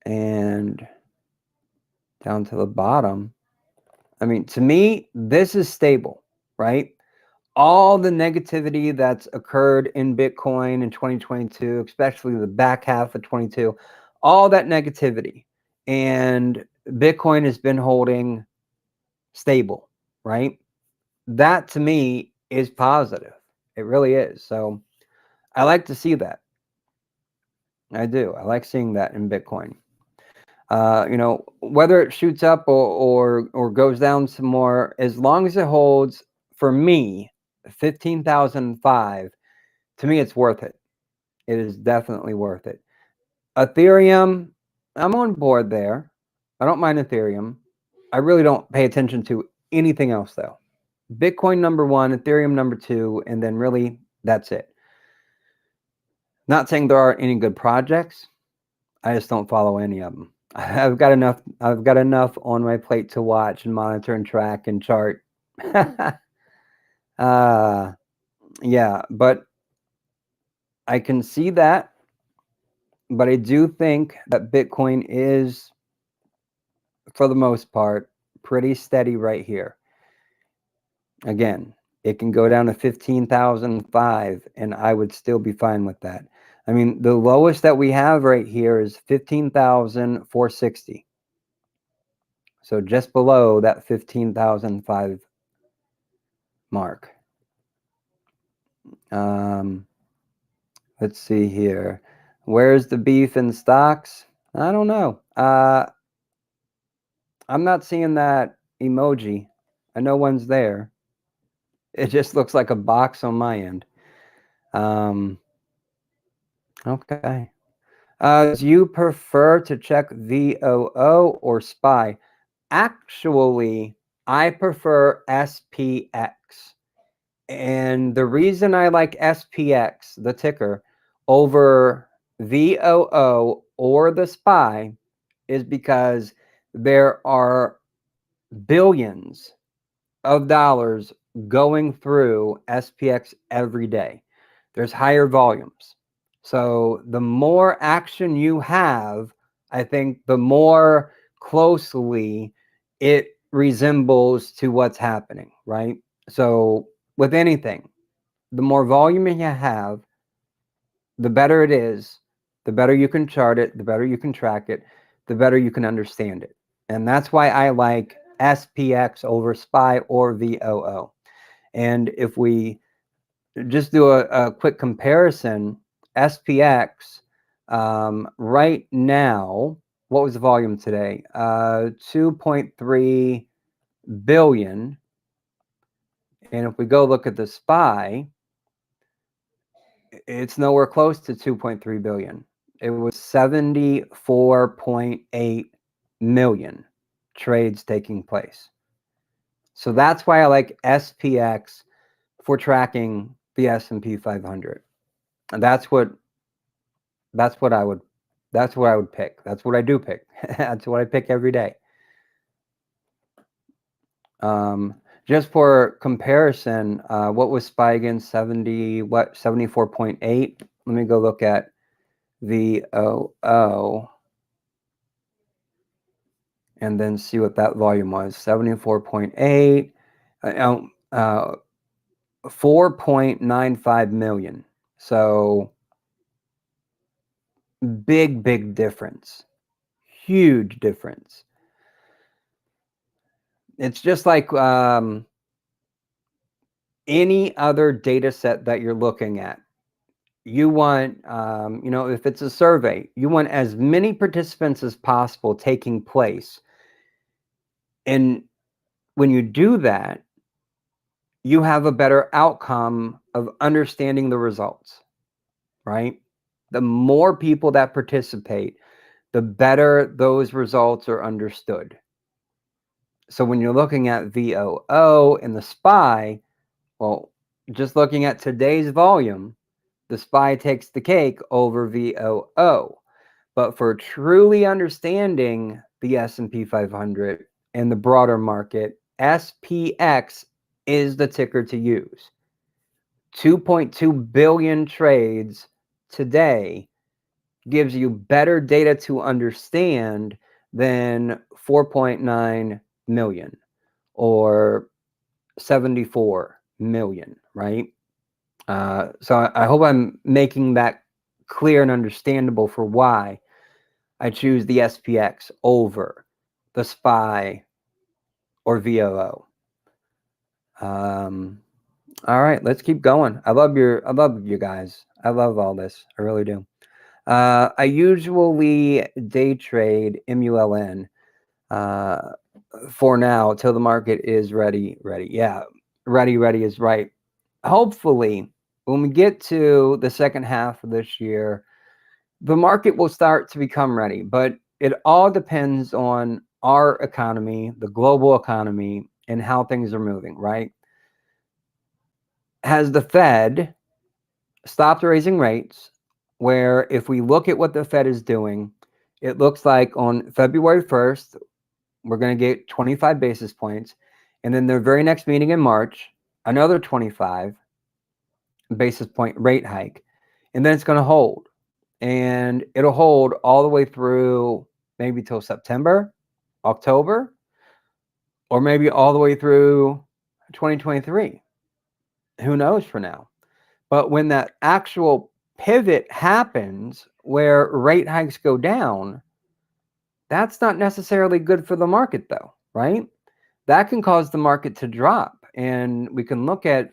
and down to the bottom. I mean, to me, this is stable, right? All the negativity that's occurred in Bitcoin in 2022, especially the back half of 22, all that negativity, and Bitcoin has been holding stable, right? That to me is positive. It really is. So I like to see that. I do. I like seeing that in Bitcoin. Whether it shoots up or goes down some more, as long as it holds, for me, 15,005, to me, it's worth it. It is definitely worth it. Ethereum, I'm on board there. I don't mind Ethereum. I really don't pay attention to anything else, though. Bitcoin number one, Ethereum number two, and then really that's it. Not saying there aren't any good projects. I just don't follow any of them. I've got enough on my plate to watch and monitor and track and chart. Yeah, but I can see that. But I do think that Bitcoin is, for the most part, pretty steady right here. Again, it can go down to 15,005 and I would still be fine with that. I mean, the lowest that we have right here is 15,460. So just below that 15,005 mark. Let's see here. Where's the beef in stocks? I don't know. I'm not seeing that emoji. I know one's there. It just looks like a box on my end. Okay. Do you prefer to check VOO or SPY? Actually, I prefer SPX. And the reason I like SPX, the ticker, over VOO or the SPY is because there are billions of dollars going through SPX every day. There's higher volumes. So the more action you have, I think the more closely it resembles to what's happening, right? So with anything, the more volume you have, the better it is, the better you can chart it, the better you can track it, the better you can understand it. And that's why I like SPX over SPY or VOO. And if we just do a quick comparison, SPX right now, what was the volume today? 2.3 billion. And if we go look at the SPY, it's nowhere close to 2.3 billion. It was 74.8 million trades taking place. So that's why I like SPX for tracking the S&P 500. And that's what I would pick. That's what I do pick. That's what I pick every day. Just for comparison, what was SPY again? 74.8. Let me go look at VOO and then see what that volume was. 74.8, 4.95 million. So big difference. Huge difference. It's just like any other data set that you're looking at. You want, if it's a survey, you want as many participants as possible taking place. And when you do that, you have a better outcome of understanding the results, right? The more people that participate, the better those results are understood. So when you're looking at VOO and the SPY, well, just looking at today's volume, the SPY takes the cake over VOO. But for truly understanding the S&P 500 and the broader market, SPX is the ticker to use. 2.2 billion trades today gives you better data to understand than 4.9 million or 74 million, right? So I hope I'm making that clear and understandable for why I choose the SPX over the SPY or VOO. All right, let's keep going. I love you guys. I love all this. I really do. I usually day trade MULN for now till the market is ready. Yeah, ready is right. Hopefully, when we get to the second half of this year, the market will start to become ready. But it all depends on our economy, the global economy, and how things are moving, right? Has the Fed stopped raising rates? Where if we look at what the Fed is doing, it looks like on February 1st, we're going to get 25 basis points. And then their very next meeting in March, another 25 basis point rate hike. And then it's going to hold. And it'll hold all the way through maybe till September, October, or maybe all the way through 2023. Who knows for now? But when that actual pivot happens where rate hikes go down, that's not necessarily good for the market though, right? That can cause the market to drop. And we can look at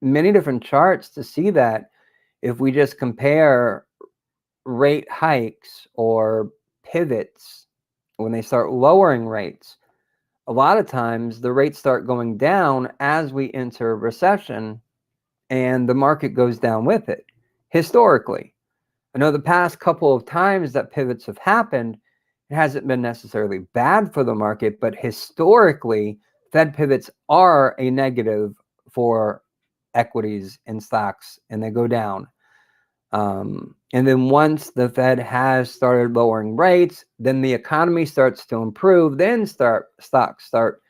many different charts to see that if we just compare rate hikes or pivots, when they start lowering rates, a lot of times the rates start going down as we enter a recession, and the market goes down with it. Historically, I know the past couple of times that pivots have happened, it hasn't been necessarily bad for the market, but historically, Fed pivots are a negative for equities and stocks, and they go down. And then once the Fed has started lowering rates, then the economy starts to improve, then stocks start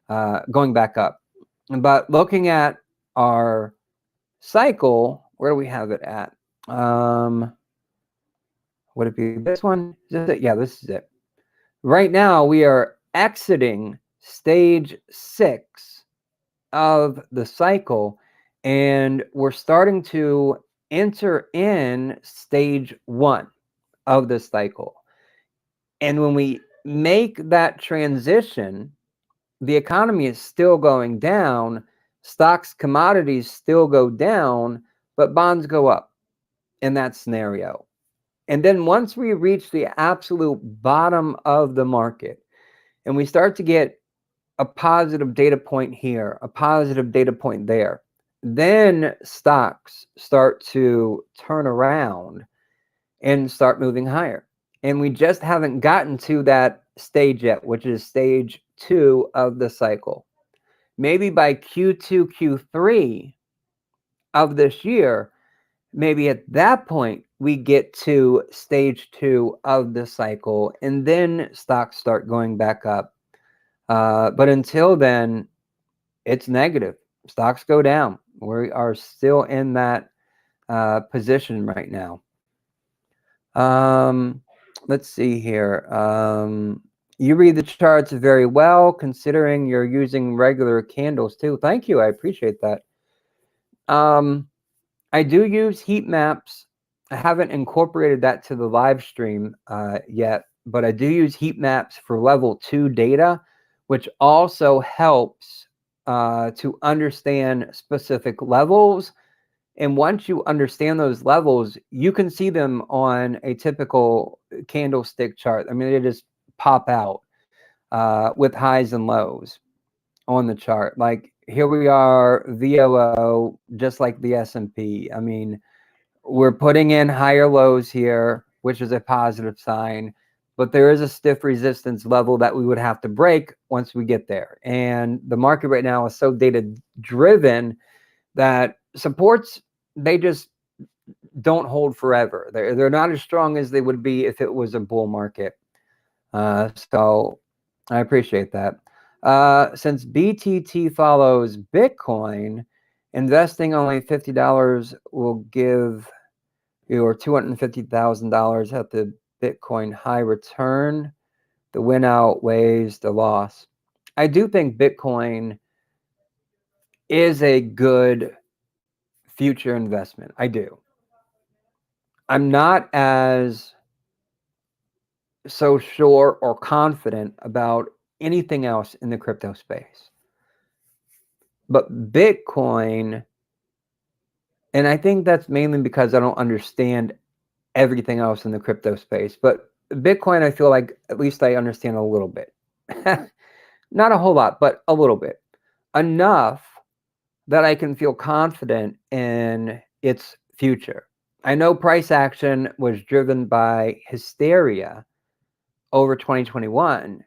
going back up. But looking at our cycle, where do we have it at? Would it be this one? Is this it? Yeah, this is it. Right now, we are exiting stage 6 of the cycle, and we're starting to enter in stage 1 of the cycle. And when we make that transition, the economy is still going down, stocks, commodities still go down, but bonds go up in that scenario. And then once we reach the absolute bottom of the market and we start to get a positive data point here, a positive data point there, then stocks start to turn around and start moving higher. And we just haven't gotten to that stage yet, which is stage 2 of the cycle. Maybe by Q2, Q3 of this year, maybe at that point, we get to stage 2 of the cycle, and then stocks start going back up. But until then, it's negative. Stocks go down. We are still in that position right now. Let's see here. You read the charts very well, considering you're using regular candles too. Thank you. I appreciate that. I do use heat maps. I haven't incorporated that to the live stream yet, but I do use heat maps for level 2 data, which also helps to understand specific levels. And once you understand those levels, you can see them on a typical candlestick chart. I mean, they just pop out with highs and lows on the chart. Like here we are, VOO, just like the S&P. I mean, we're putting in higher lows here, which is a positive sign, but there is a stiff resistance level that we would have to break once we get there. And the market right now is so data driven that supports, they just don't hold forever. They're not as strong as they would be if it was a bull market. So I appreciate that. Since BTT follows Bitcoin, investing only $50 will give you or $250,000 at the Bitcoin high return. The win outweighs the loss. I do think Bitcoin is a good future investment. I do. I'm not as so sure or confident about anything else in the crypto space. But Bitcoin, and I think that's mainly because I don't understand everything else in the crypto space, but Bitcoin, I feel like at least I understand a little bit. Not a whole lot, but a little bit. Enough that I can feel confident in its future. I know price action was driven by hysteria over 2021.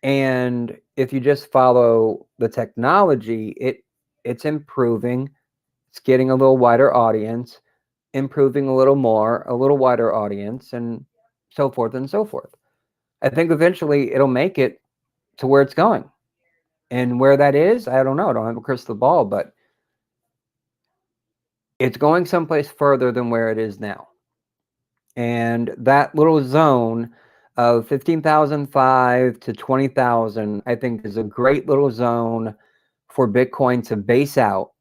And if you just follow the technology, it's improving. It's getting a little wider audience, improving a little more, a little wider audience, and so forth and so forth. I think eventually it'll make it to where it's going. And where that is, I don't know. I don't have a crystal ball, but it's going someplace further than where it is now. And that little zone of 15,005 to 20,000, I think is a great little zone for Bitcoin to base out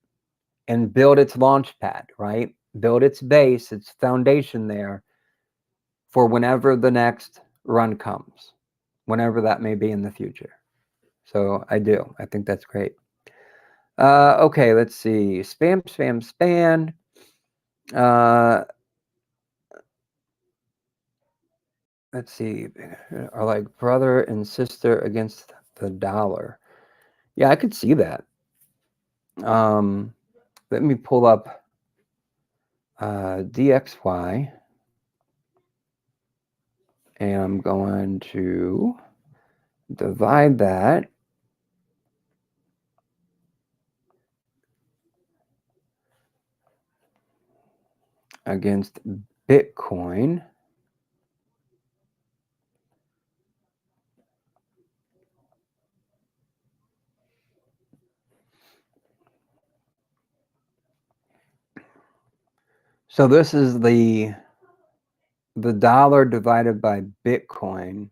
and build its launch pad, right? Build its base, its foundation there for whenever the next run comes, whenever that may be in the future. So I do. I think that's great. Okay, let's see. Spam. Let's see, are like brother and sister against the dollar. Yeah, I could see that. Let me pull up DXY, and I'm going to divide that against Bitcoin. So this is the dollar divided by Bitcoin.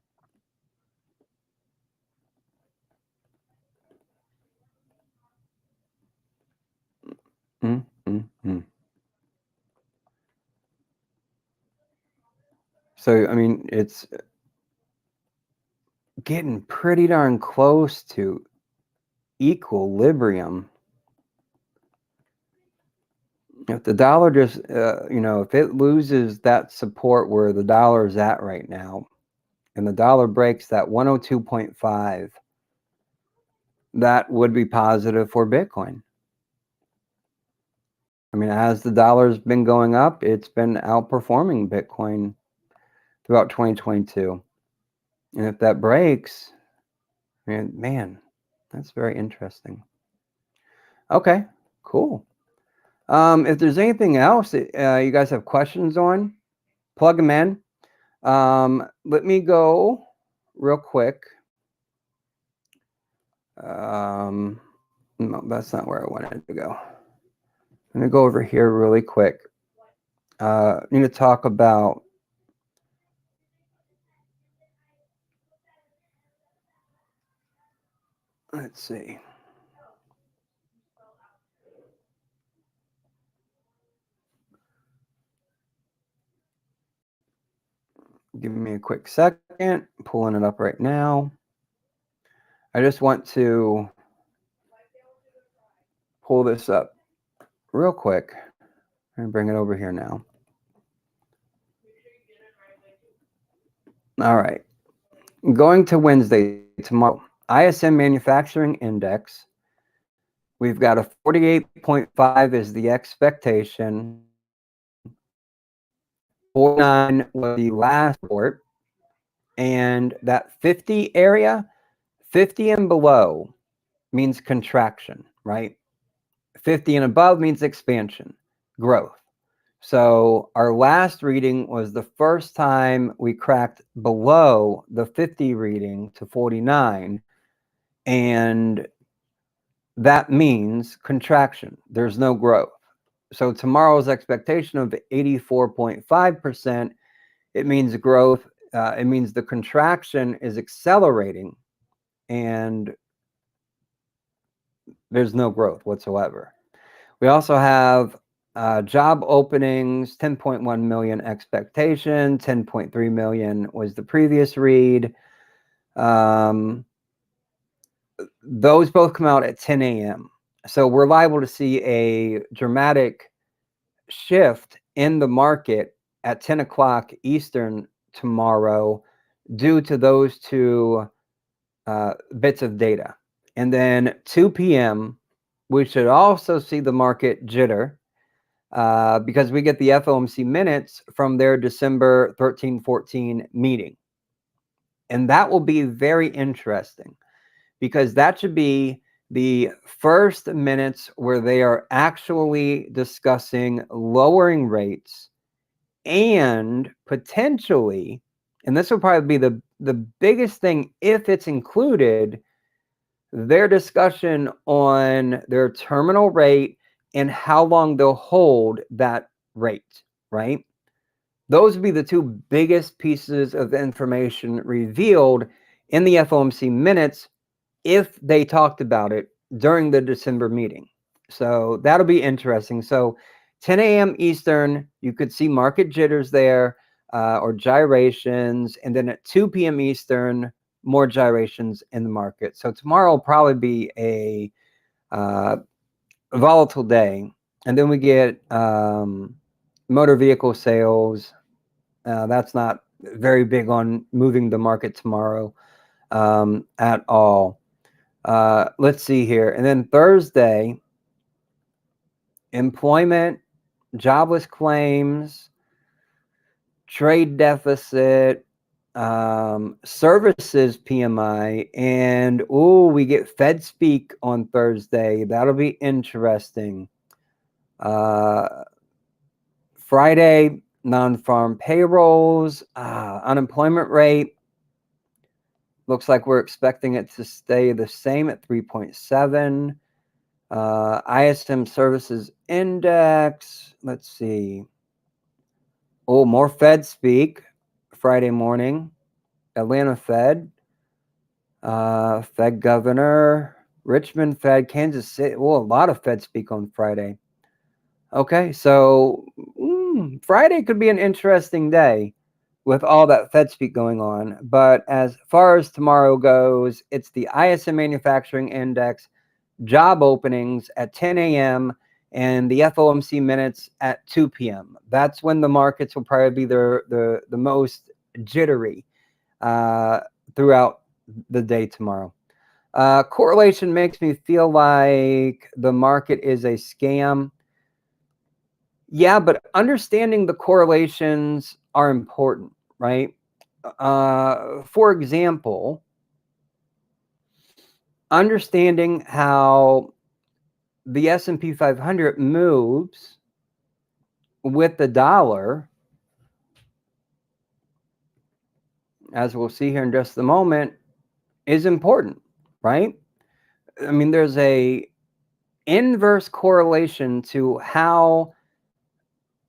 So, I mean, it's getting pretty darn close to equilibrium. If the dollar just, if it loses that support where the dollar is at right now, and the dollar breaks that 102.5, that would be positive for Bitcoin. I mean, as the dollar's been going up, it's been outperforming Bitcoin throughout 2022. And if that breaks, man, that's very interesting. Okay, cool. If there's anything else that you guys have questions on, plug them in. Let me go real quick. No, that's not where I wanted to go. I'm going to go over here really quick. I need to talk about let's see. Give me a quick second. Pulling it up right now. I just want to pull this up real quick and bring it over here now. All right. Going to Wednesday, tomorrow. ISM Manufacturing Index. We've got a 48.5 is the expectation. 49 was the last report. And that 50 area, 50 and below means contraction, right? 50 and above means expansion, growth. So our last reading was the first time we cracked below the 50 reading to 49. And that means contraction. There's no growth. So tomorrow's expectation of 84.5%, it means growth. It means the contraction is accelerating and there's no growth whatsoever. We also have job openings, 10.1 million expectation, 10.3 million was the previous read. Those both come out at 10 a.m. So we're liable to see a dramatic shift in the market at 10 o'clock Eastern tomorrow due to those two bits of data. And then 2 p.m., we should also see the market jitter because we get the FOMC minutes from their December 13-14 meeting. And that will be very interesting because that should be the first minutes where they are actually discussing lowering rates and potentially, and this will probably be the biggest thing if it's included, their discussion on their terminal rate and how long they'll hold that rate, right? Those would be the two biggest pieces of information revealed in the FOMC minutes if they talked about it during the December meeting. So that'll be interesting. So 10 a.m. Eastern, you could see market jitters there or gyrations. And then at 2 p.m. Eastern, more gyrations in the market. So tomorrow will probably be a volatile day. And then we get motor vehicle sales. That's not very big on moving the market tomorrow at all. Let's see here. And then Thursday, employment, jobless claims, trade deficit, services PMI, and we get Fed speak on Thursday. That'll be interesting. Friday, non-farm payrolls, unemployment rate. Looks like we're expecting it to stay the same at 3.7. ISM services index. Let's see. More Fed speak Friday morning. Atlanta Fed. Fed governor. Richmond Fed. Kansas City. A lot of Fed speak on Friday. Okay, so Friday could be an interesting day with all that Fed speak going on. But as far as tomorrow goes, it's the ISM Manufacturing Index, job openings at 10 a.m., and the FOMC minutes at 2 p.m. That's when the markets will probably be the most jittery throughout the day tomorrow. Correlation makes me feel like the market is a scam. Yeah, but understanding the correlations are important, right? For example, understanding how the S&P 500 moves with the dollar, as we'll see here in just a moment, is important, right? I mean, there's a inverse correlation to how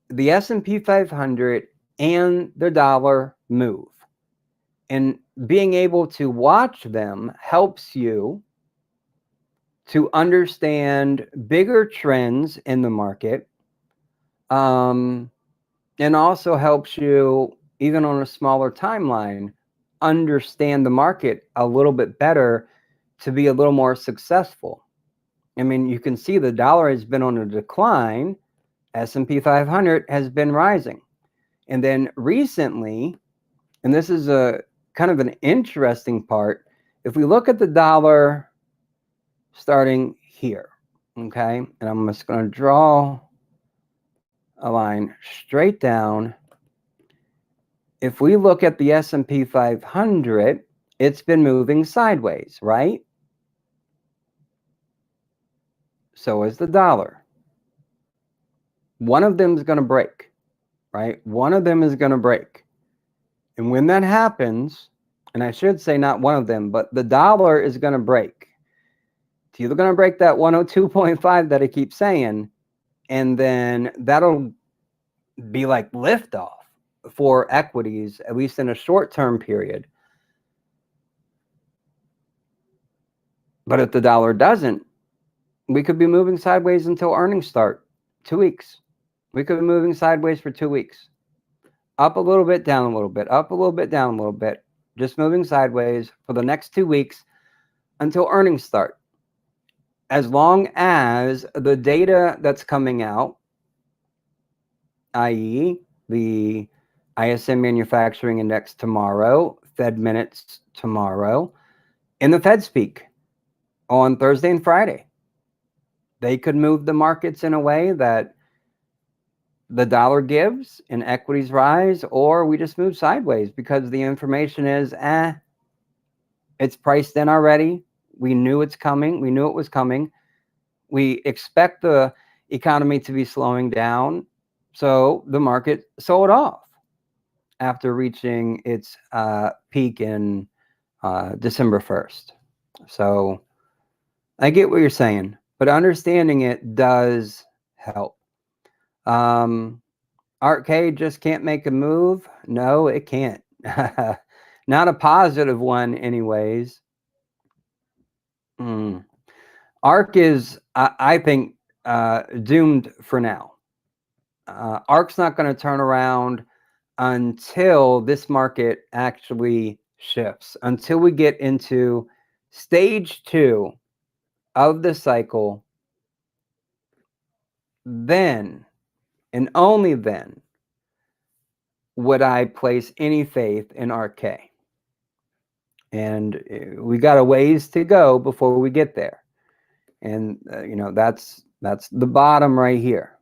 the S&P 500 and the dollar move. And being able to watch them helps you to understand bigger trends in the market, and also helps you, even on a smaller timeline, understand the market a little bit better to be a little more successful. I mean, you can see the dollar has been on a decline. S&P 500 has been rising. And then recently, and this is a kind of an interesting part, if we look at the dollar starting here, okay, and I'm just going to draw a line straight down. If we look at the S&P 500, it's been moving sideways, right? So is the dollar. One of them is going to break, right? One of them is going to break. And when that happens, and I should say not one of them, but the dollar is going to break. It's either going to break that 102.5 that I keep saying, and then that'll be like liftoff for equities, at least in a short-term period. But if the dollar doesn't, we could be moving sideways until earnings start. 2 weeks. We could be moving sideways for 2 weeks. Up a little bit, down a little bit, up a little bit, down a little bit. Just moving sideways for the next 2 weeks until earnings start. As long as the data that's coming out, i.e. the ISM Manufacturing Index tomorrow, Fed minutes tomorrow, and the Fed speak on Thursday and Friday, they could move the markets in a way that the dollar gives and equities rise, or we just move sideways because the information is, it's priced in already. We knew it's coming. We knew it was coming. We expect the economy to be slowing down. So the market sold off after reaching its peak in December 1st. So I get what you're saying, but understanding it does help. Arcade just can't make a move. No, it can't. Not a positive one anyways. ARK is, I think, doomed for now. ARK's not going to turn around until this market actually shifts, until we get into stage 2 of the cycle. Then and only then would I place any faith in RK. And we got a ways to go before we get there. And you know, that's the bottom right here.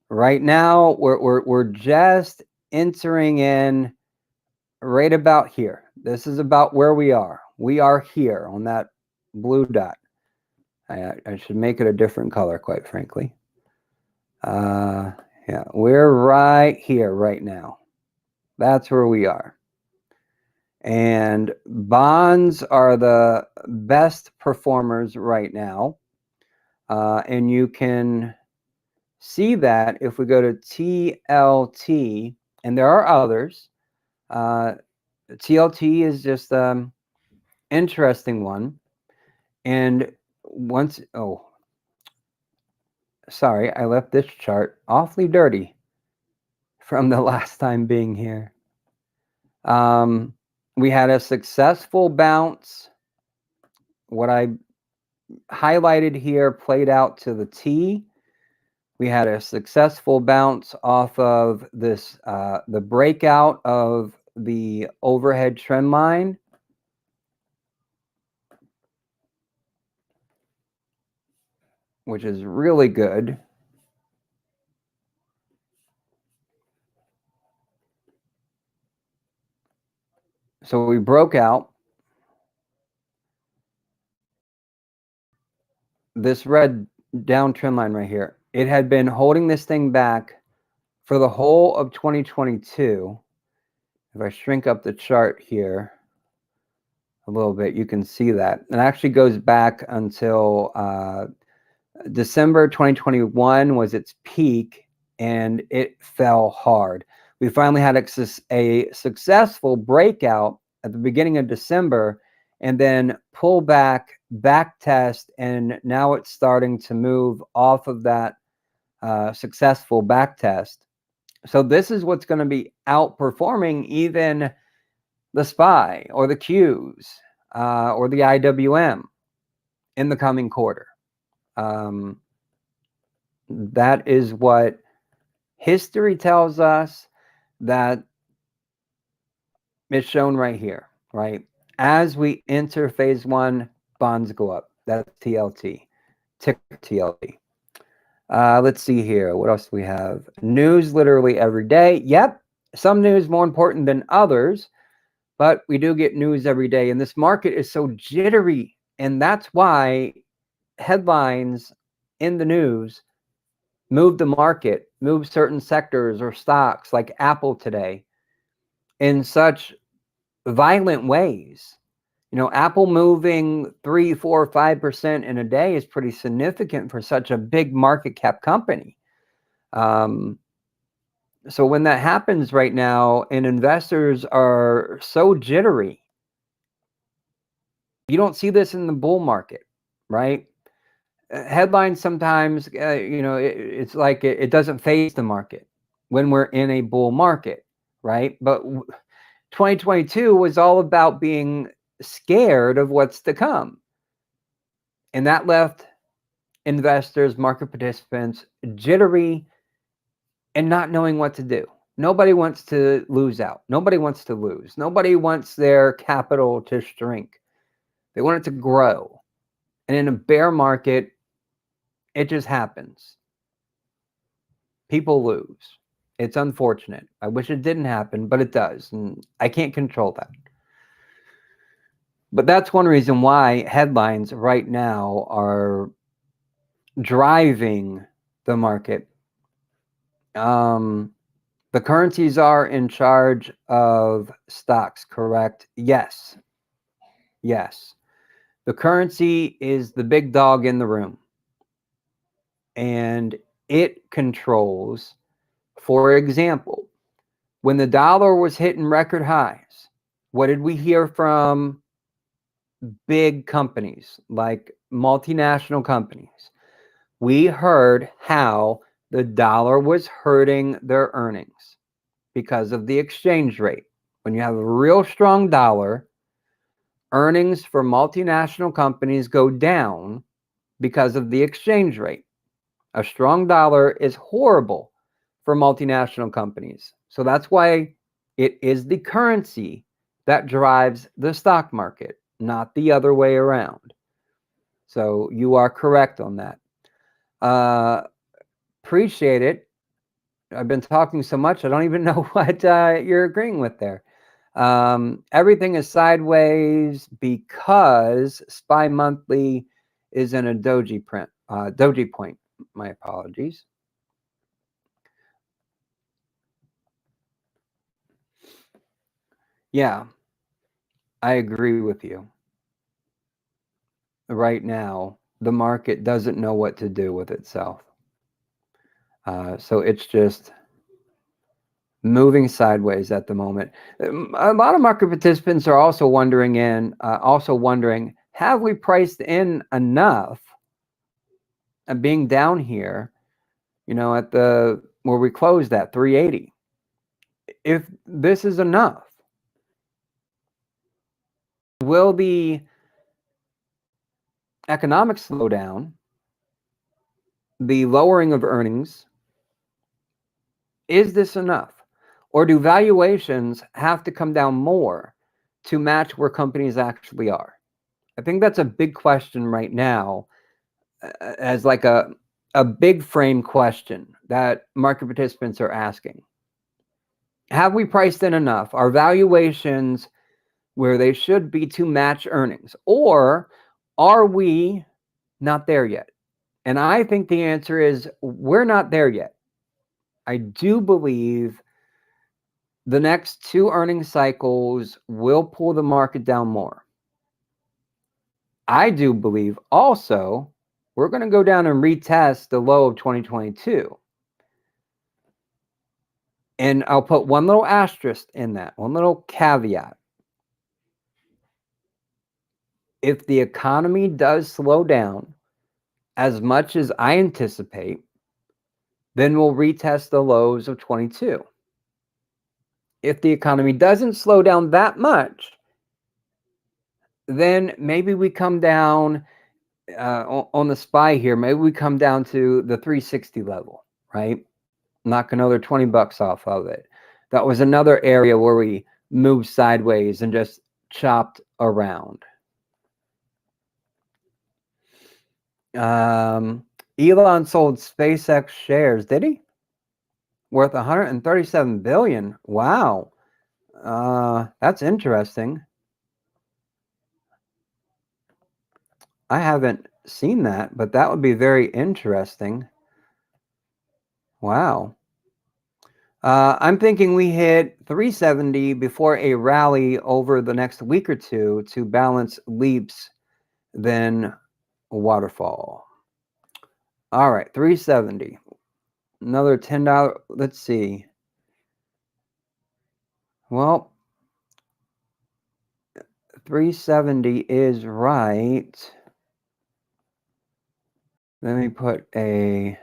Right now, we're just entering in right about here. This is about where we are. We are here on that blue dot. I should make it a different color, quite frankly. Yeah, we're right here right now. That's where we are. And bonds are the best performers right now. And you can see that if we go to TLT, and there are others. TLT is just interesting one. And once, oh, sorry, I left this chart awfully dirty from the last time being here. We had a successful bounce. What I highlighted here played out to the T. We had a successful bounce off of this, the breakout of the overhead trend line. Which is really good. So we broke out. This red downtrend line right here, it had been holding this thing back for the whole of 2022. If I shrink up the chart here a little bit, you can see that. It actually goes back until December 2021 was its peak, and it fell hard. We finally had a successful breakout at the beginning of December, and then pull back test, and now it's starting to move off of that successful back test. So this is what's going to be outperforming even the SPY or the Qs or the IWM in the coming quarter. That is what history tells us. That is shown right here, right? As we enter phase one, bonds go up. That's TLT, ticker TLT. Let's see here. What else do we have? News literally every day. Yep, some news more important than others, but we do get news every day. And this market is so jittery, and that's why headlines in the news move the market, move certain sectors or stocks like Apple today in such violent ways. You know, Apple moving 3, 4, 5% in a day is pretty significant for such a big market cap company. So when that happens right now and investors are so jittery, you don't see this in the bull market, right? Headlines sometimes, you know, it's like it doesn't phase the market when we're in a bull market, right? But 2022 was all about being scared of what's to come. And that left investors, market participants, jittery and not knowing what to do. Nobody wants to lose out. Nobody wants to lose. Nobody wants their capital to shrink. They want it to grow. And in a bear market, it just happens. People lose. It's unfortunate. I wish it didn't happen, but it does. And I can't control that. But that's one reason why headlines right now are driving the market. The currencies are in charge of stocks, correct? Yes. Yes. The currency is the big dog in the room. And it controls, for example, when the dollar was hitting record highs, what did we hear from big companies like multinational companies? We heard how the dollar was hurting their earnings because of the exchange rate. When you have a real strong dollar, earnings for multinational companies go down because of the exchange rate. A strong dollar is horrible for multinational companies. So that's why it is the currency that drives the stock market, not the other way around. So you are correct on that. Appreciate it. I've been talking so much, I don't even know what you're agreeing with there. Everything is sideways because SPY monthly is in a doji point. My apologies. Yeah, I agree with you. Right now, the market doesn't know what to do with itself. So it's just moving sideways at the moment. A lot of market participants are also wondering, have we priced in enough being down here, at the where we closed at 380? If this is enough, will the economic slowdown, the lowering of earnings, is this enough? Or do valuations have to come down more to match where companies actually are? I think that's a big question right now, as like a big frame question that market participants are asking. Have we priced in enough? Are valuations where they should be to match earnings? Or are we not there yet? And I think the answer is we're not there yet. I do believe the next 2 earnings cycles will pull the market down more. I do believe also we're going to go down and retest the low of 2022. And I'll put one little asterisk in that, one little caveat. If the economy does slow down as much as I anticipate, then we'll retest the lows of 22. If the economy doesn't slow down that much, then maybe we come down on the SPY here. Maybe we come down to the 360 level, right? Knock another 20 bucks off of it. That was another area where we moved sideways and just chopped around. Elon sold SpaceX shares, did he? Worth 137 billion. Wow. That's interesting. I haven't seen that, but that would be very interesting. Wow. I'm thinking we hit 370 before a rally over the next week or two to balance leaps, then waterfall. All right, 370. Another $10. Let's see. Well, 370 is right. Let me put a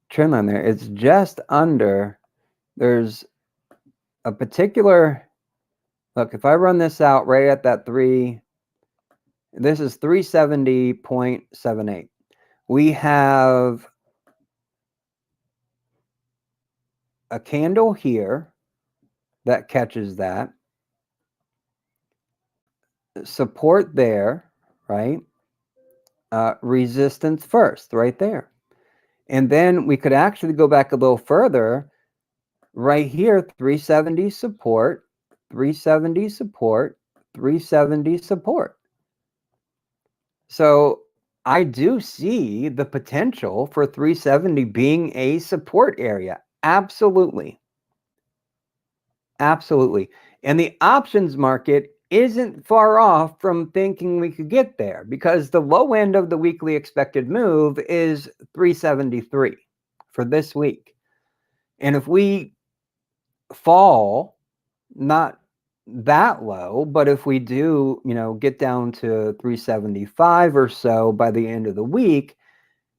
trend line there. It's just under. There's a particular look. If I run this out right at that 3, this is 370.78. We have a candle here that catches that. Support there, right? Resistance first, right there. And then we could actually go back a little further. Right here, 370 support, 370 support, 370 support. So I do see the potential for 370 being a support area. Absolutely. Absolutely. And the options market isn't far off from thinking we could get there, because the low end of the weekly expected move is 373 for this week. And if we fall, not that low, but if we do, get down to 375 or so by the end of the week,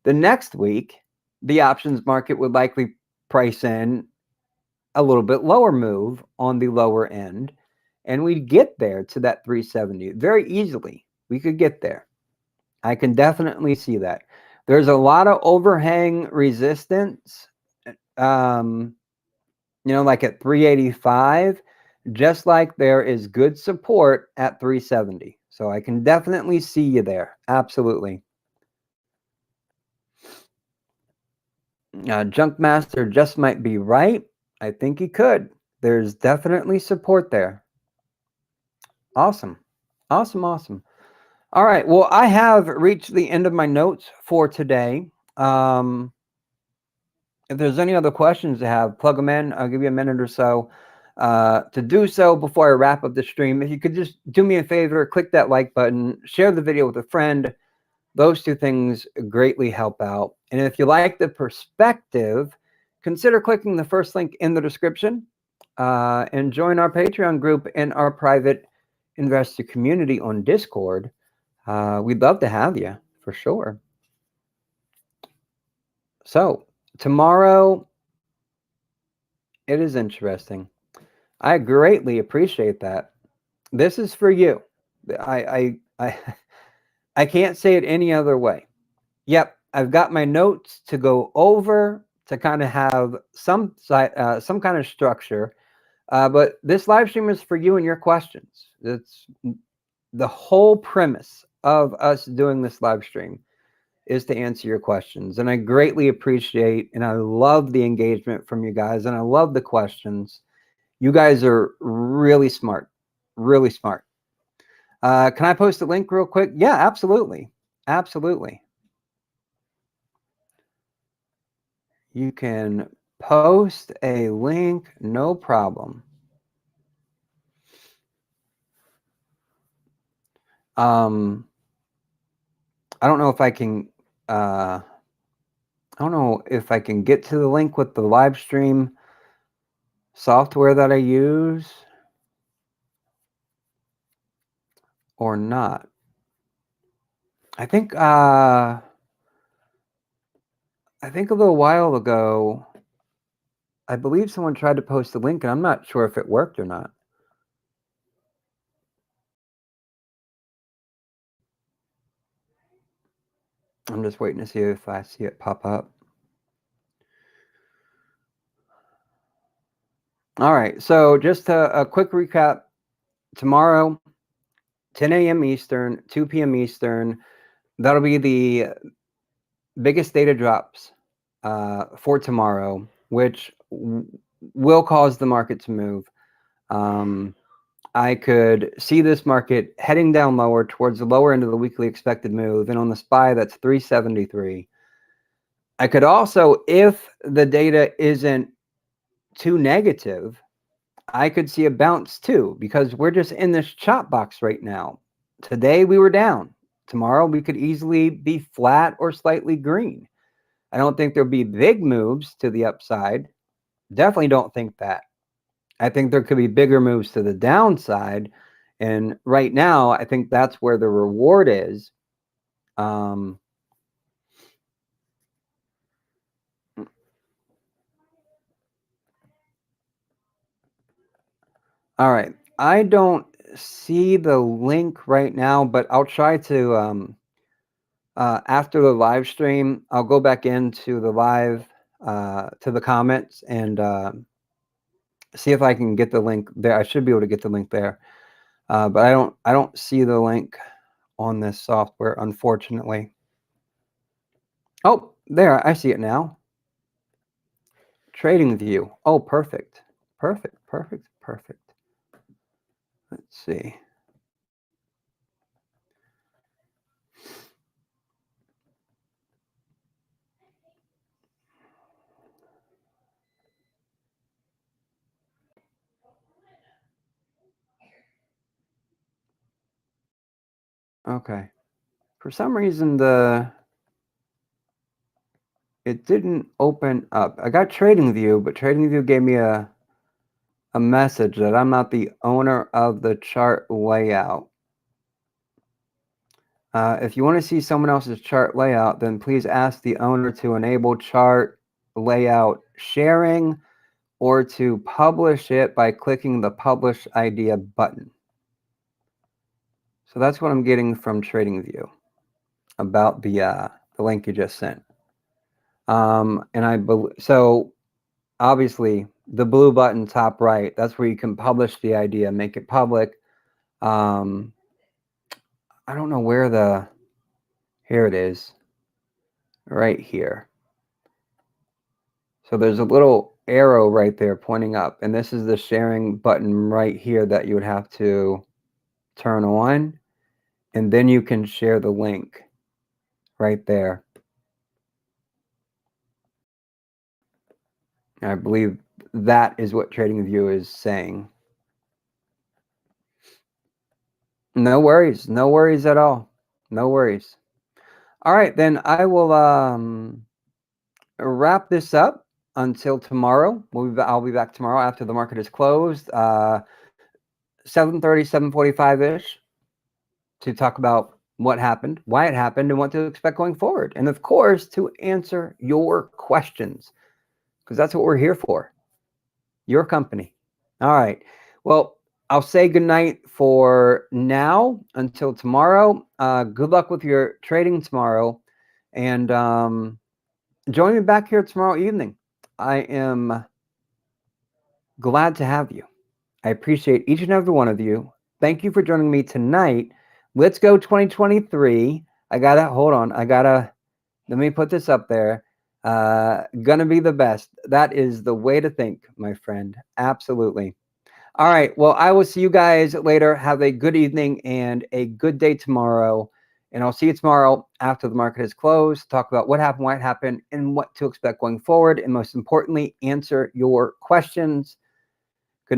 the next week, the options market would likely price in a little bit lower move on the lower end, and we'd get there to that 370 very easily. We could get there. I can definitely see that. There's a lot of overhang resistance you know, like at 385, just like there is good support at 370. So I can definitely see you there. Absolutely. Junkmaster just might be right. I think he could. There's definitely support there. Awesome. Awesome. Awesome. All right. Well, I have reached the end of my notes for today. If there's any other questions to have, plug them in. I'll give you a minute or so to do so before I wrap up the stream. If you could just do me a favor, click that like button, share the video with a friend. Those two things greatly help out. And if you like the perspective, consider clicking the first link in the description and join our Patreon group and our private investor community on Discord. We'd love to have you for sure. So tomorrow, it is interesting. I greatly appreciate that. This is for you. I can't say it any other way. Yep, I've got my notes to go over to kind of have some kind of structure. But this live stream is for you and your questions. It's the whole premise of us doing this live stream is to answer your questions. And I greatly appreciate and I love the engagement from you guys. And I love the questions. You guys are really smart, really smart. Can I post a link real quick? Yeah, absolutely. Absolutely. You can post a link, no problem. I don't know if I can, I don't know if I can get to the link with the live stream software that I use or not. I think a little while ago, I believe someone tried to post a link and I'm not sure if it worked or not. I'm just waiting to see if I see it pop up. All right, so just a quick recap. Tomorrow, 10 a.m. Eastern, 2 p.m. Eastern, that'll be the biggest data drops for tomorrow, which will cause the market to move. I could see this market heading down lower towards the lower end of the weekly expected move, and on the SPY, that's 373. I could also, if the data isn't too negative, I could see a bounce too, because we're just in this chop box right now. Today we were down. Tomorrow we could easily be flat or slightly green. I don't think there'll be big moves to the upside. Definitely don't think that. I think there could be bigger moves to the downside. And right now, I think that's where the reward is. All right. I don't see the link right now, but I'll try to, after the live stream, I'll go back into the live, to the comments and see if I can get the link there. I should be able to get the link there. But I don't see the link on this software, unfortunately. Oh, there, I see it now. TradingView. Oh, perfect. Perfect, perfect, perfect. Let's see. Okay. For some reason, it didn't open up. I got TradingView, but TradingView gave me a message that I'm not the owner of the chart layout. If you want to see someone else's chart layout, then please ask the owner to enable chart layout sharing or to publish it by clicking the publish idea button. So that's what I'm getting from TradingView about the link you just sent. And so obviously the blue button top right, that's where you can publish the idea, make it public. I don't know where here it is, right here. So there's a little arrow right there pointing up, and this is the sharing button right here that you would have to turn on, and then you can share the link right there. I believe that is what TradingView is saying. No worries. No worries at all. No worries. All right, then I will wrap this up until tomorrow. I'll be back tomorrow after the market is closed, 7:30, 7:45-ish, to talk about what happened, why it happened, and what to expect going forward. And of course, to answer your questions, because that's what we're here for, your company. All right. Well, I'll say goodnight for now until tomorrow. Good luck with your trading tomorrow. And join me back here tomorrow evening. I am glad to have you. I appreciate each and every one of you. Thank you for joining me tonight. Let's go 2023. Hold on. Let me put this up there. Gonna be the best. That is the way to think, my friend. Absolutely. All right. Well, I will see you guys later. Have a good evening and a good day tomorrow. And I'll see you tomorrow after the market is closed. Talk about what happened, why it happened, and what to expect going forward. And most importantly, answer your questions.